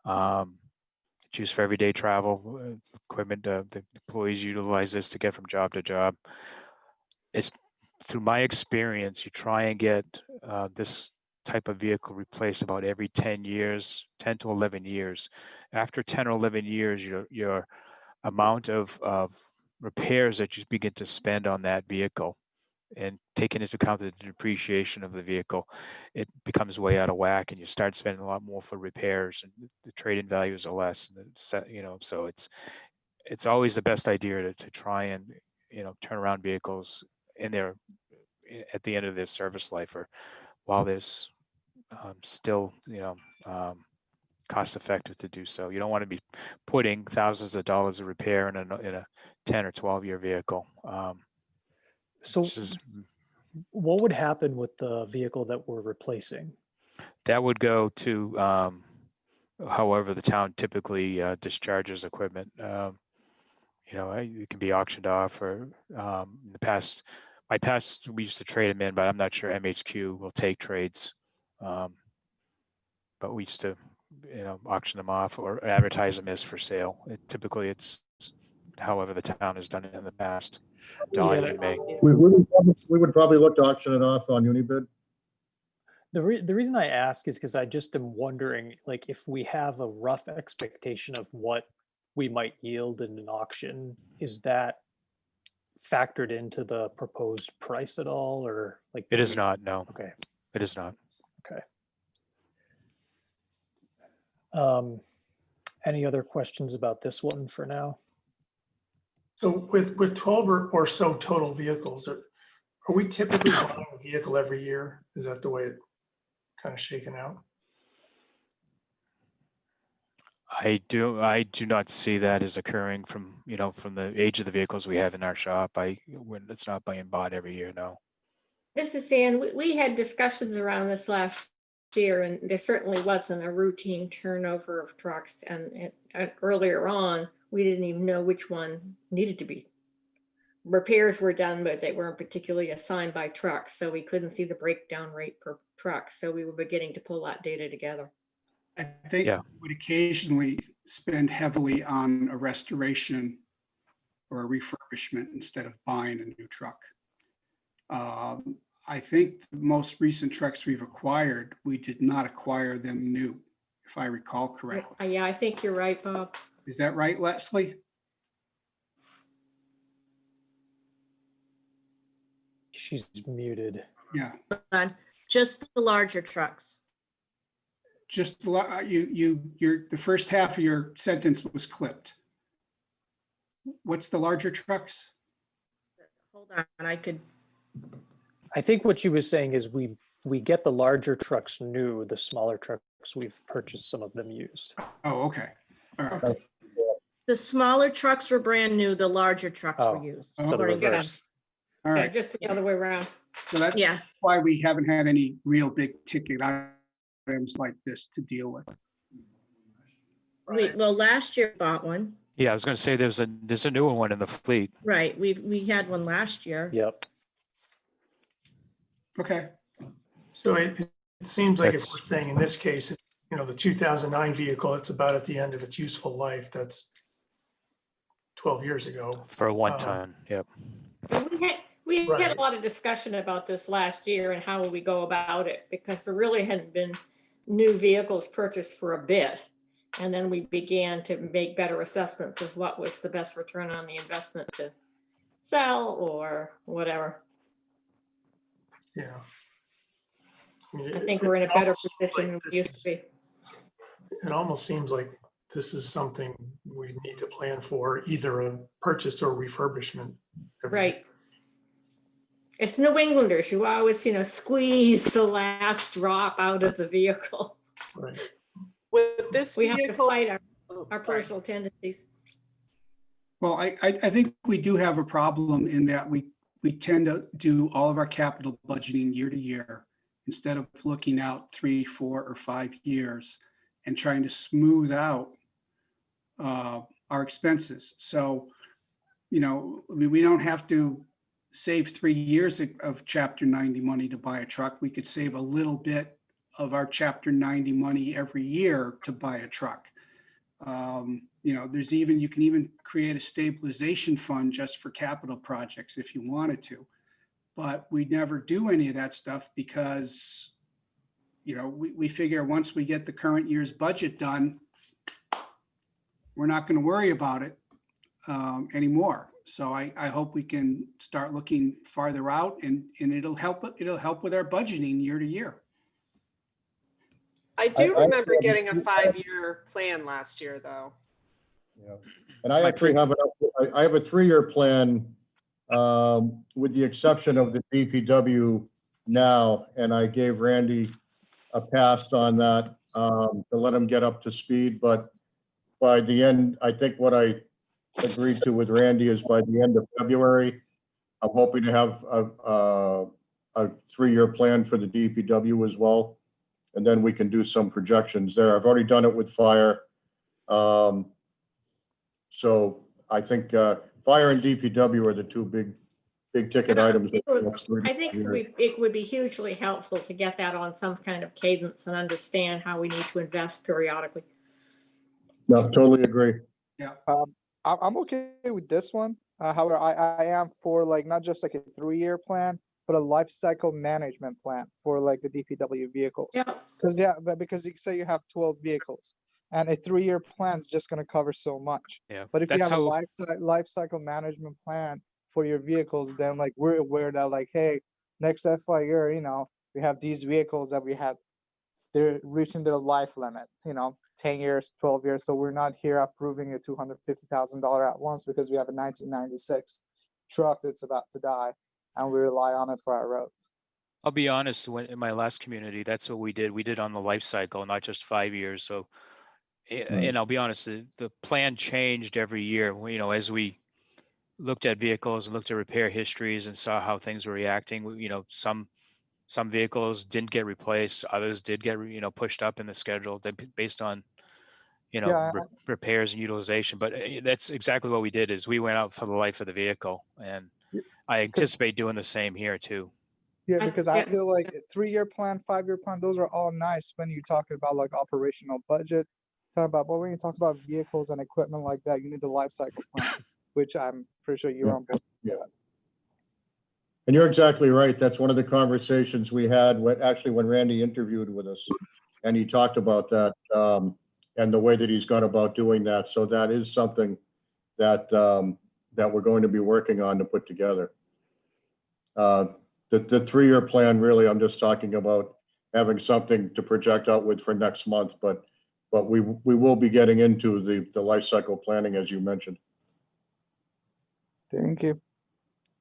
It's used for everyday travel equipment. The employees utilize this to get from job to job. It's through my experience, you try and get this type of vehicle replaced about every 10 years, 10 to 11 years. After 10 or 11 years, your amount of repairs that you begin to spend on that vehicle and taking into account the depreciation of the vehicle, it becomes way out of whack, and you start spending a lot more for repairs, and the trade-in values are less. And so it's always the best idea to try and turn around vehicles in their at the end of their service life, or while there's still cost effective to do so. You don't want to be putting thousands of dollars of repair in a 10 or 12 year vehicle. So what would happen with the vehicle that we're replacing? That would go to however the town typically discharges equipment. It can be auctioned off, or in the past, we used to trade them in, but I'm not sure MHQ will take trades. But we used to auction them off or advertise them as for sale. Typically it's however the town has done it in the past. Don, Yeah. you may. We would probably look to auction it off on Unibid. The reason I ask is because I just am wondering, like, if we have a rough expectation of what we might yield in an auction, is that factored into the proposed price at all, or like? It do is we- not, no, Okay, it is not. okay. Any other questions about this one for now? So with 12 or so total vehicles, are we typically buying a vehicle every year? Is that the way it kind of shaken out? I do not see that as occurring from, from the age of the vehicles we have in our shop. It's not being bought every year, no. This is Ann. We had discussions around this last year, and there certainly wasn't a routine turnover of trucks. And earlier on, we didn't even know which one needed to be. Repairs were done, but they weren't particularly assigned by trucks, so we couldn't see the breakdown rate per truck. So we were beginning to pull that data together. I think Yeah. we would occasionally spend heavily on a restoration or a refurbishment instead of buying a new truck. I think the most recent trucks we've acquired, we did not acquire them new, if I recall correctly. Yeah, I think you're right, Bob. Is that right, Leslie? She's muted. Yeah, On just the larger trucks. just the first half of your sentence was clipped. What's the larger trucks? Hold on, I think what she was saying is we get the larger trucks new, the smaller trucks we've purchased some of them used. Oh, okay. All right. okay. The smaller trucks were brand new, the larger trucks were Oh, used. so the according to them. reverse. All Yeah, right. just the other way around. So that's Yeah, why we haven't had any real big ticket items like this to deal with. well, last year bought one, Yeah, I was going to say there's a newer one in the fleet. right, we had one last year. Yep. Okay. So it seems like if That's- we're saying in this case, the 2009 vehicle, it's about at the end of its useful life. That's 12 years ago. For a 1-ton, yep. We had Right. a lot of discussion about this last year and how we go about it, because there really hadn't been new vehicles purchased for a bit. And then we began to make better assessments of what was the best return on the investment to sell or whatever. Yeah. I think we're in a better position than we used to be. It almost seems like this is something we need to plan for, either a purchase or refurbishment. Right. It's New Englanders. You always, squeeze the last drop out of the vehicle. Right. With this We have to vehicle, fight our sorry. personal tendencies. Well, I think we do have a problem in that we tend to do all of our capital budgeting year to year instead of looking out 3, 4, or 5 years and trying to smooth out our expenses. So, we don't have to save 3 years of Chapter 90 money to buy a truck. We could save a little bit of our Chapter 90 money every year to buy a truck. You can even create a stabilization fund just for capital projects if you wanted to. But we never do any of that stuff because, we figure once we get the current year's budget done, we're not going to worry about it anymore. So I hope we can start looking farther out and it'll help with our budgeting year to year. I do remember getting a 5-year plan last year, though. Yeah. And I actually have I have a 3-year plan with the exception of the DPW now, and I gave Randy a pass on that to let him get up to speed. But by the end, I think what I agreed to with Randy is by the end of February, I'm hoping to have a 3-year plan for the DPW as well. And then we can do some projections there. I've already done it with fire. So I think fire and DPW are the two big ticket items. I think it would be hugely helpful to get that on some kind of cadence and understand how we need to invest periodically. No, totally agree. Yeah. I'm okay with this one. However, I am for like not just like a 3-year plan, but a life cycle management plan for like the DPW vehicles. Yeah, Because you say you have 12 vehicles, and a 3-year plan is just going to cover so much. Yeah, But if you that's have a how, life cycle management plan for your vehicles, then like we're aware that like, hey, next FY year, we have these vehicles that they're reaching their life limit, 10 years, 12 years. So we're not here approving a $250,000 at once because we have a 1996 truck that's about to die and we rely on it for our roads. I'll be honest, when in my last community, that's what we did. We did on the life cycle, not just 5 years. So, and I'll be honest, the plan changed every year. As we looked at vehicles and looked at repair histories and saw how things were reacting, some vehicles didn't get replaced, others did get, pushed up in the schedule based on, Yeah, repairs and utilization. But that's exactly what we did is we went out for the life of the vehicle. And I anticipate doing the same here too. yeah, because I yeah. feel like a 3-year plan, 5-year plan, those are all nice when you talk about like operational budget, but when you talk about vehicles and equipment like that, you need the life cycle plan, which I'm pretty sure you're on board. Yeah. And you're exactly right. That's one of the conversations we had when Randy interviewed with us, and he talked about that and the way that he's gone about doing that. So that is something that that we're going to be working on to put together. The 3-year plan, really, I'm just talking about having something to project out with for next month, but we will be getting into the life cycle planning, as you mentioned. Thank you.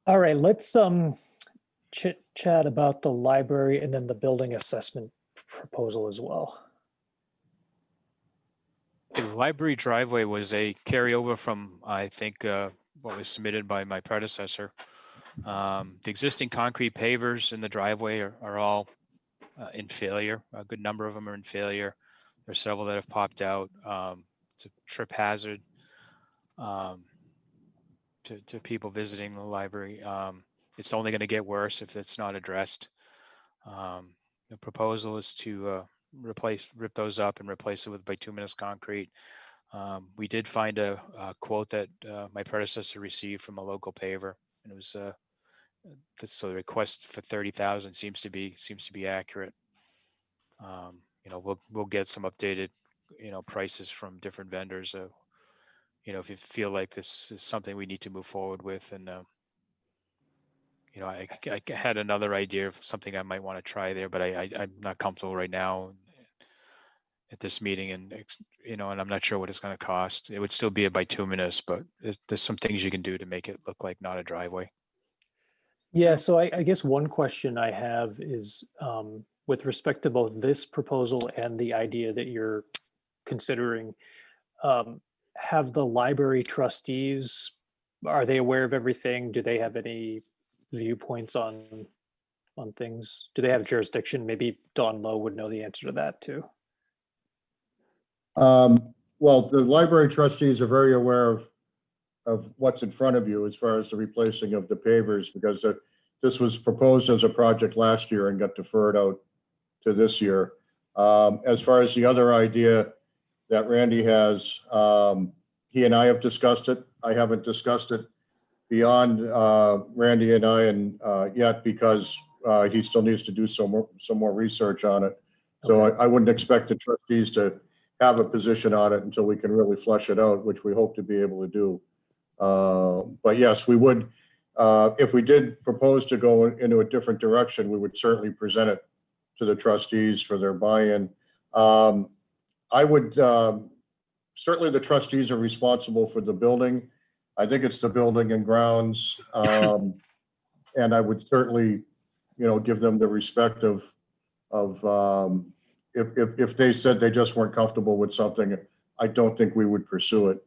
All right, let's chit chat about the library and then the building assessment proposal as well. The library driveway was a carryover from, I think, what was submitted by my predecessor. The existing concrete pavers in the driveway are all in failure. A good number of them are in failure. There's several that have popped out. It's a trip hazard to people visiting the library. It's only going to get worse if it's not addressed. The proposal is to rip those up and replace it with bituminous concrete. We did find a quote that my predecessor received from a local paver, and it was so the request for 30,000 seems to be accurate. We'll get some updated prices from different vendors. If you feel like this is something we need to move forward with, and I had another idea of something I might want to try there, but I'm not comfortable right now at this meeting, and and I'm not sure what it's going to cost. It would still be a bituminous, but there's some things you can do to make it look like not a driveway. Yeah, so I guess one question I have is with respect to both this proposal and the idea that you're considering, have the library trustees, are they aware of everything? Do they have any viewpoints on things? Do they have jurisdiction? Maybe Don Lowe would know the answer to that too. Well, the library trustees are very aware of what's in front of you as far as the replacing of the pavers, because this was proposed as a project last year and got deferred out to this year. As far as the other idea that Randy has, he and I have discussed it. I haven't discussed it beyond Randy and I yet, because he still needs to do some more research on it. So I wouldn't expect the trustees to have a position on it until we can really flesh it out, which we hope to be able to do. But yes, we would, if we did propose to go into a different direction, we would certainly present it to the trustees for their buy-in. I would, certainly the trustees are responsible for the building. I think it's the building and grounds. And I would certainly, give them the respect of if they said they just weren't comfortable with something, I don't think we would pursue it.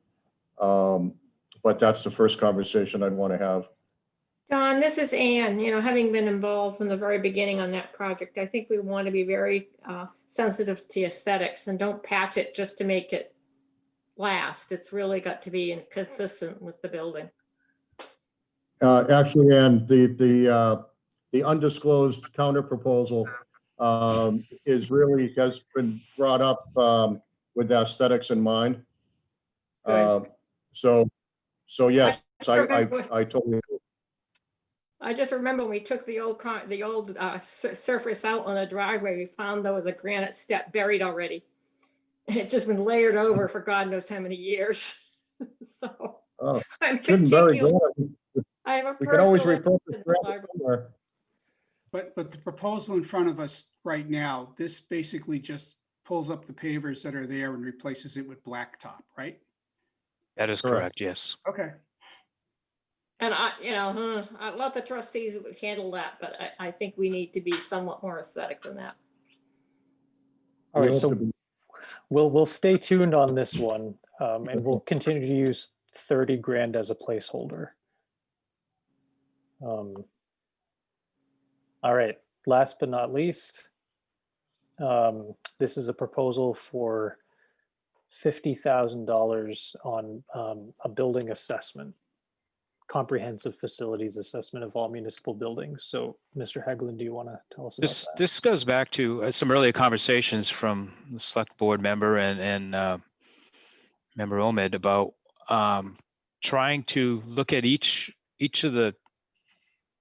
But that's the first conversation I'd want to have. Don, this is Ann. Having been involved from the very beginning on that project, I think we want to be very sensitive to aesthetics and don't patch it just to make it last. It's really got to be consistent with the building. Actually, and the undisclosed counter proposal has been brought up with aesthetics in mind. So So yes, remember- I totally, I just remember when we took the old surface out on a driveway, we found there was a granite step buried already. It's just been layered over for God knows how many years. So oh, I'm shouldn't bury particular. granite. I have a We can always personal repurpose interest in the granite library. somewhere. But the proposal in front of us right now, this basically just pulls up the pavers that are there and replaces it with blacktop, right? That is Correct. correct, yes. Okay. And I let the trustees handle that, but I think we need to be somewhat more aesthetic than that. All right, We'll have to so be- we'll stay tuned on this one, and we'll continue to use 30 grand as a placeholder. All right, last but not least, this is a proposal for $50,000 on a building assessment, comprehensive facilities assessment of all municipal buildings. So, Mr. Hegland, do you want to tell us about that? This goes back to some earlier conversations from the select board member and member Omid about trying to look at each of the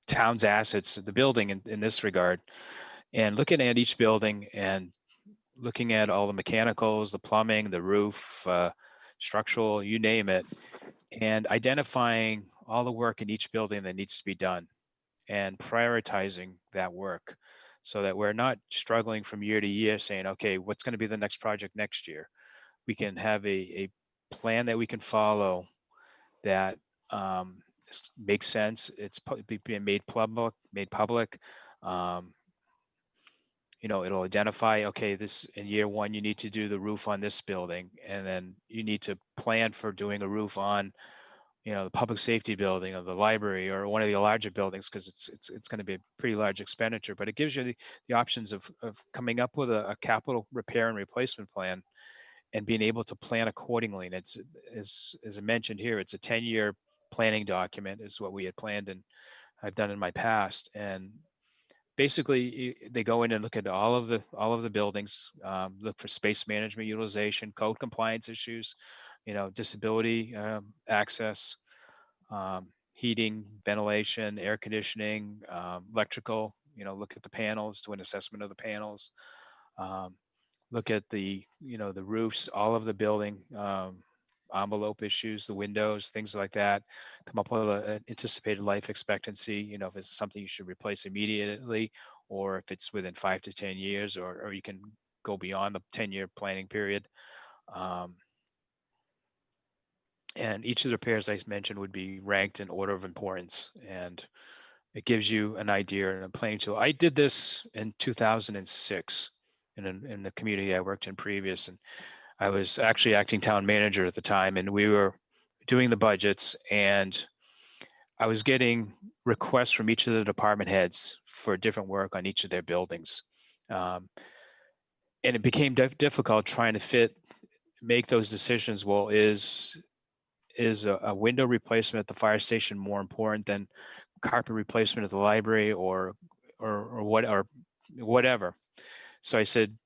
town's assets, the building in this regard, and looking at each building and looking at all the mechanicals, the plumbing, the roof, structural, you name it, and identifying all the work in each building that needs to be done and prioritizing that work so that we're not struggling from year to year saying, okay, what's going to be the next project next year? We can have a plan that we can follow that makes sense. It's being made public. It'll identify, okay, this in year one, you need to do the roof on this building, and then you need to plan for doing a roof on, the public safety building or the library or one of the larger buildings, because it's going to be a pretty large expenditure. But it gives you the options of coming up with a capital repair and replacement plan and being able to plan accordingly. And it's, as I mentioned here, it's a 10-year planning document is what we had planned and I've done in my past. And basically they go in and look at all of the buildings, look for space management, utilization, code compliance issues, disability access, heating, ventilation, air conditioning, electrical, look at the panels, do an assessment of the panels, look at the roofs, all of the building envelope issues, the windows, things like that, come up with an anticipated life expectancy, if it's something you should replace immediately, or if it's within 5 to 10 years, or you can go beyond the 10-year planning period. And each of the repairs I mentioned would be ranked in order of importance, and it gives you an idea and a planning tool. I did this in 2006 in the community I worked in previous, and I was actually acting town manager at the time, and we were doing the budgets, and I was getting requests from each of the department heads for different work on each of their buildings. And it became difficult trying to make those decisions. Well, is a window replacement at the fire station more important than carpet replacement at the library or whatever? So I said,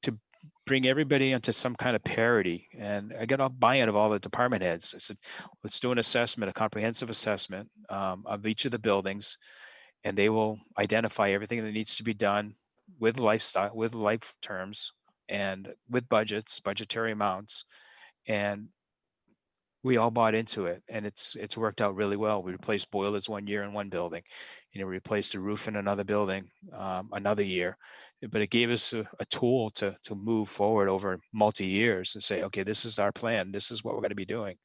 to bring everybody into some kind of parity, and I got a buy-in of all the department heads. I said, let's do an assessment, a comprehensive assessment of each of the buildings, and they will identify everything that needs to be done with life terms and with budgetary amounts. And we all bought into it, and it's worked out really well. We replaced boilers one year in one building, replaced the roof in another building another year. But it gave us a tool to move forward over multi-years and say, okay, this is our plan. This is what we're going to be doing.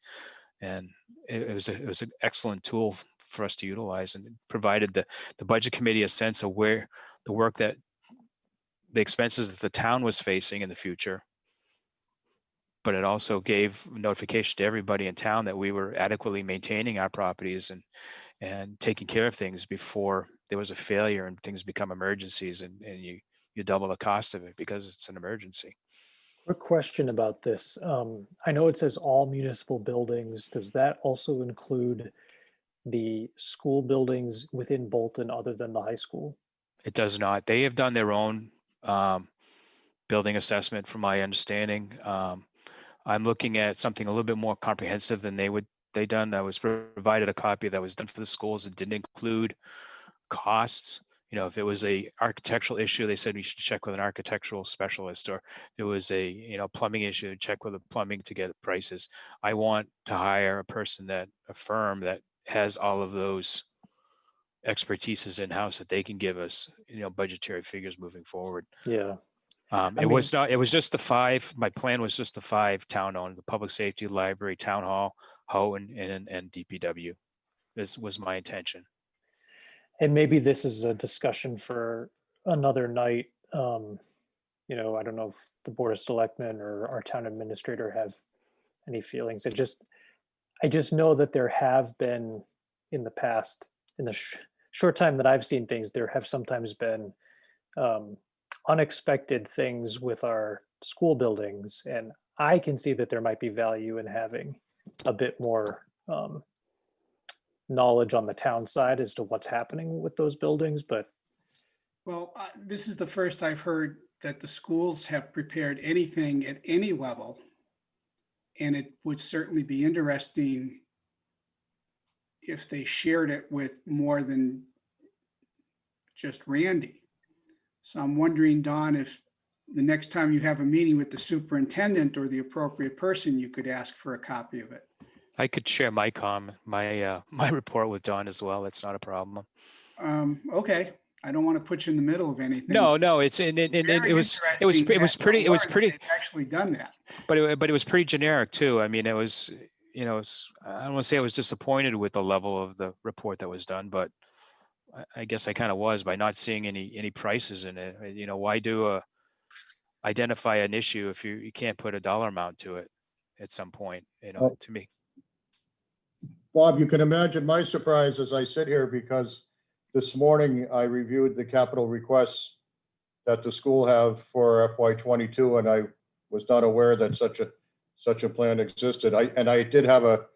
And it was an excellent tool for us to utilize, and it provided the budget committee a sense of where the work that the expenses that the town was facing in the future. But it also gave notification to everybody in town that we were adequately maintaining our properties and taking care of things before there was a failure and things become emergencies, and you double the cost of it because it's an emergency. Quick question about this. I know it says all municipal buildings. Does that also include the school buildings within Bolton other than the high school? It does not. They have done their own building assessment, from my understanding. I'm looking at something a little bit more comprehensive than they would they done. I was provided a copy that was done for the schools. It didn't include costs. You know, if it was a architectural issue, they said we should check with an architectural specialist, or if it was a, you know, plumbing issue, check with a plumbing to get prices. I want to hire a firm that has all of those expertises in-house that they can give us, you know, budgetary figures moving forward. Yeah. It was not, it was just the 5, my plan was just the 5 town-owned, the public safety, library, town hall, Ho, and DPW. This was my intention. And maybe this is a discussion for another night. You know, I don't know if the Board of Selectmen or our town administrator have any feelings. I just know that there have been in the past, in the short time that I've seen things, there have sometimes been unexpected things with our school buildings. And I can see that there might be value in having a bit more knowledge on the town side as to what's happening with those buildings, but. Well, this is the first I've heard that the schools have prepared anything at any level. And it would certainly be interesting if they shared it with more than just Randy. So I'm wondering, Don, if the next time you have a meeting with the superintendent or the appropriate person, you could ask for a copy of it. I could share my my report with Don as well. That's not a problem. Okay, I don't want to put you in the middle of anything. No, it's it was pretty actually done that. But it was pretty generic too. I mean, it was, you know, I don't want to say I was disappointed with the level of the report that was done, but I guess I kind of was by not seeing any prices in it. You know, why identify an issue if you can't put a dollar amount to it at some point, you know, to me. Bob, you can imagine my surprise as I sit here, because this morning I reviewed the capital requests that the school have for FY22, and I was not aware that such a plan existed. I did have a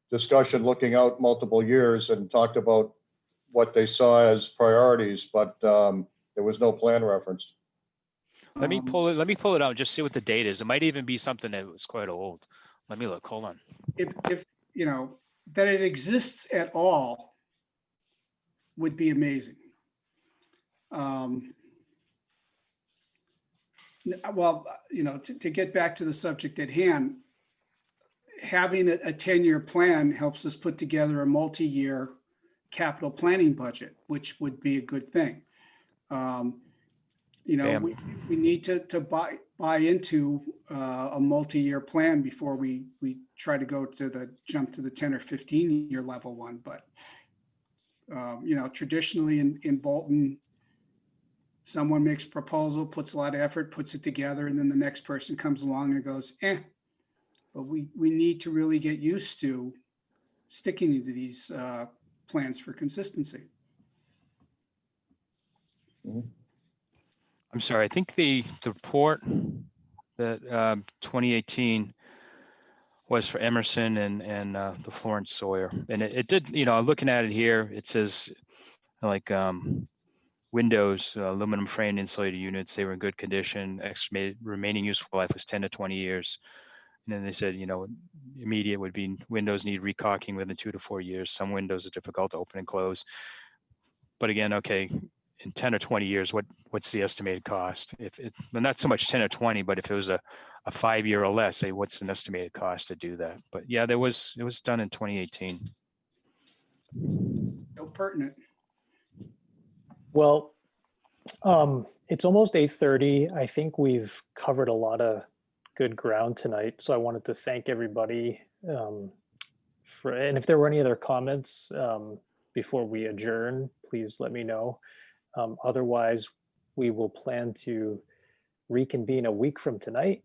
discussion looking out multiple years and talked about what they saw as priorities, but there was no plan referenced. Let me pull it out and just see what the date is. It might even be something that was quite old. Let me look. Hold on. If you know that it exists at all would be amazing. Well, you know, to get back to the subject at hand, having a 10-year plan helps us put together a multi-year capital planning budget, which would be a good thing. You know, we need to buy into a multi-year plan before we try to go to jump to the 10 or 15-year level one. But you know, traditionally in Bolton, someone makes a proposal, puts a lot of effort, puts it together, and then the next person comes along and goes, But we need to really get used to sticking to these plans for consistency. I'm sorry. I think the report that 2018 was for Emerson and the Florence Sawyer, and it did. You know, looking at it here, it says like windows, aluminum frame insulated units. They were in good condition. Estimated remaining useful life was 10 to 20 years. And then they said, you know, immediate would be windows need recaulking within 2 to 4 years. Some windows are difficult to open and close. But again, okay, in 10 or 20 years, what's the estimated cost? Well, not so much 10 or 20, but if it was a 5-year or less, say what's an estimated cost to do that? But yeah, it was done in 2018. So pertinent. Well, it's almost 8:30. I think we've covered a lot of good ground tonight. So I wanted to thank everybody and if there were any other comments before we adjourn, please let me know. Otherwise, we will plan to reconvene a week from tonight.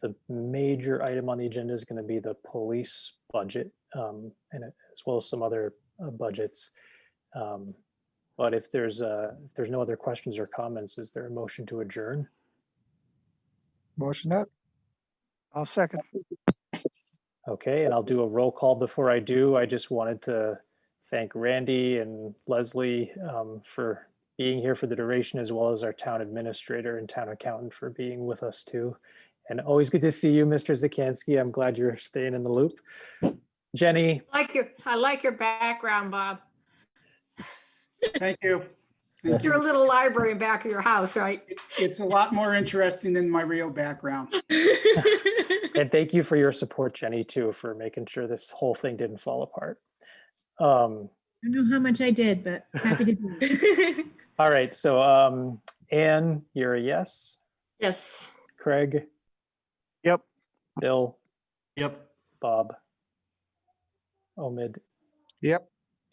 The major item on the agenda is going to be the police budget, and as well as some other budgets. But if there's no other questions or comments, is there a motion to adjourn? Motion that. I'll second. Okay, and I'll do a roll call before I do. I just wanted to thank Randy and Leslie for being here for the duration, as well as our town administrator and town accountant for being with us too. And always good to see you, Mr. Zakansky. I'm glad you're staying in the loop. Jenny, I like your background, Bob. Thank you. Thank Your you. little library back of your house, right? It's a lot more interesting than my real background. and thank you for your support, Jenny, too, for making sure this whole thing didn't fall apart. Um, I don't know how much I did, but happy to do it. all right, so Anne, you're a yes. Yes. Craig, Yep. Bill, Yep. Bob, Omid, Yep.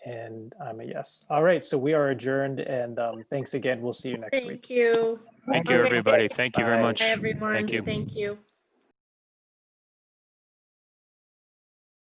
and I'm a yes. All right, so we are adjourned, and thanks again. We'll see you next week. Thank you. Thank you, Okay. everybody. Thank you very Bye. much. Hi, everyone. Thank you. Thank you.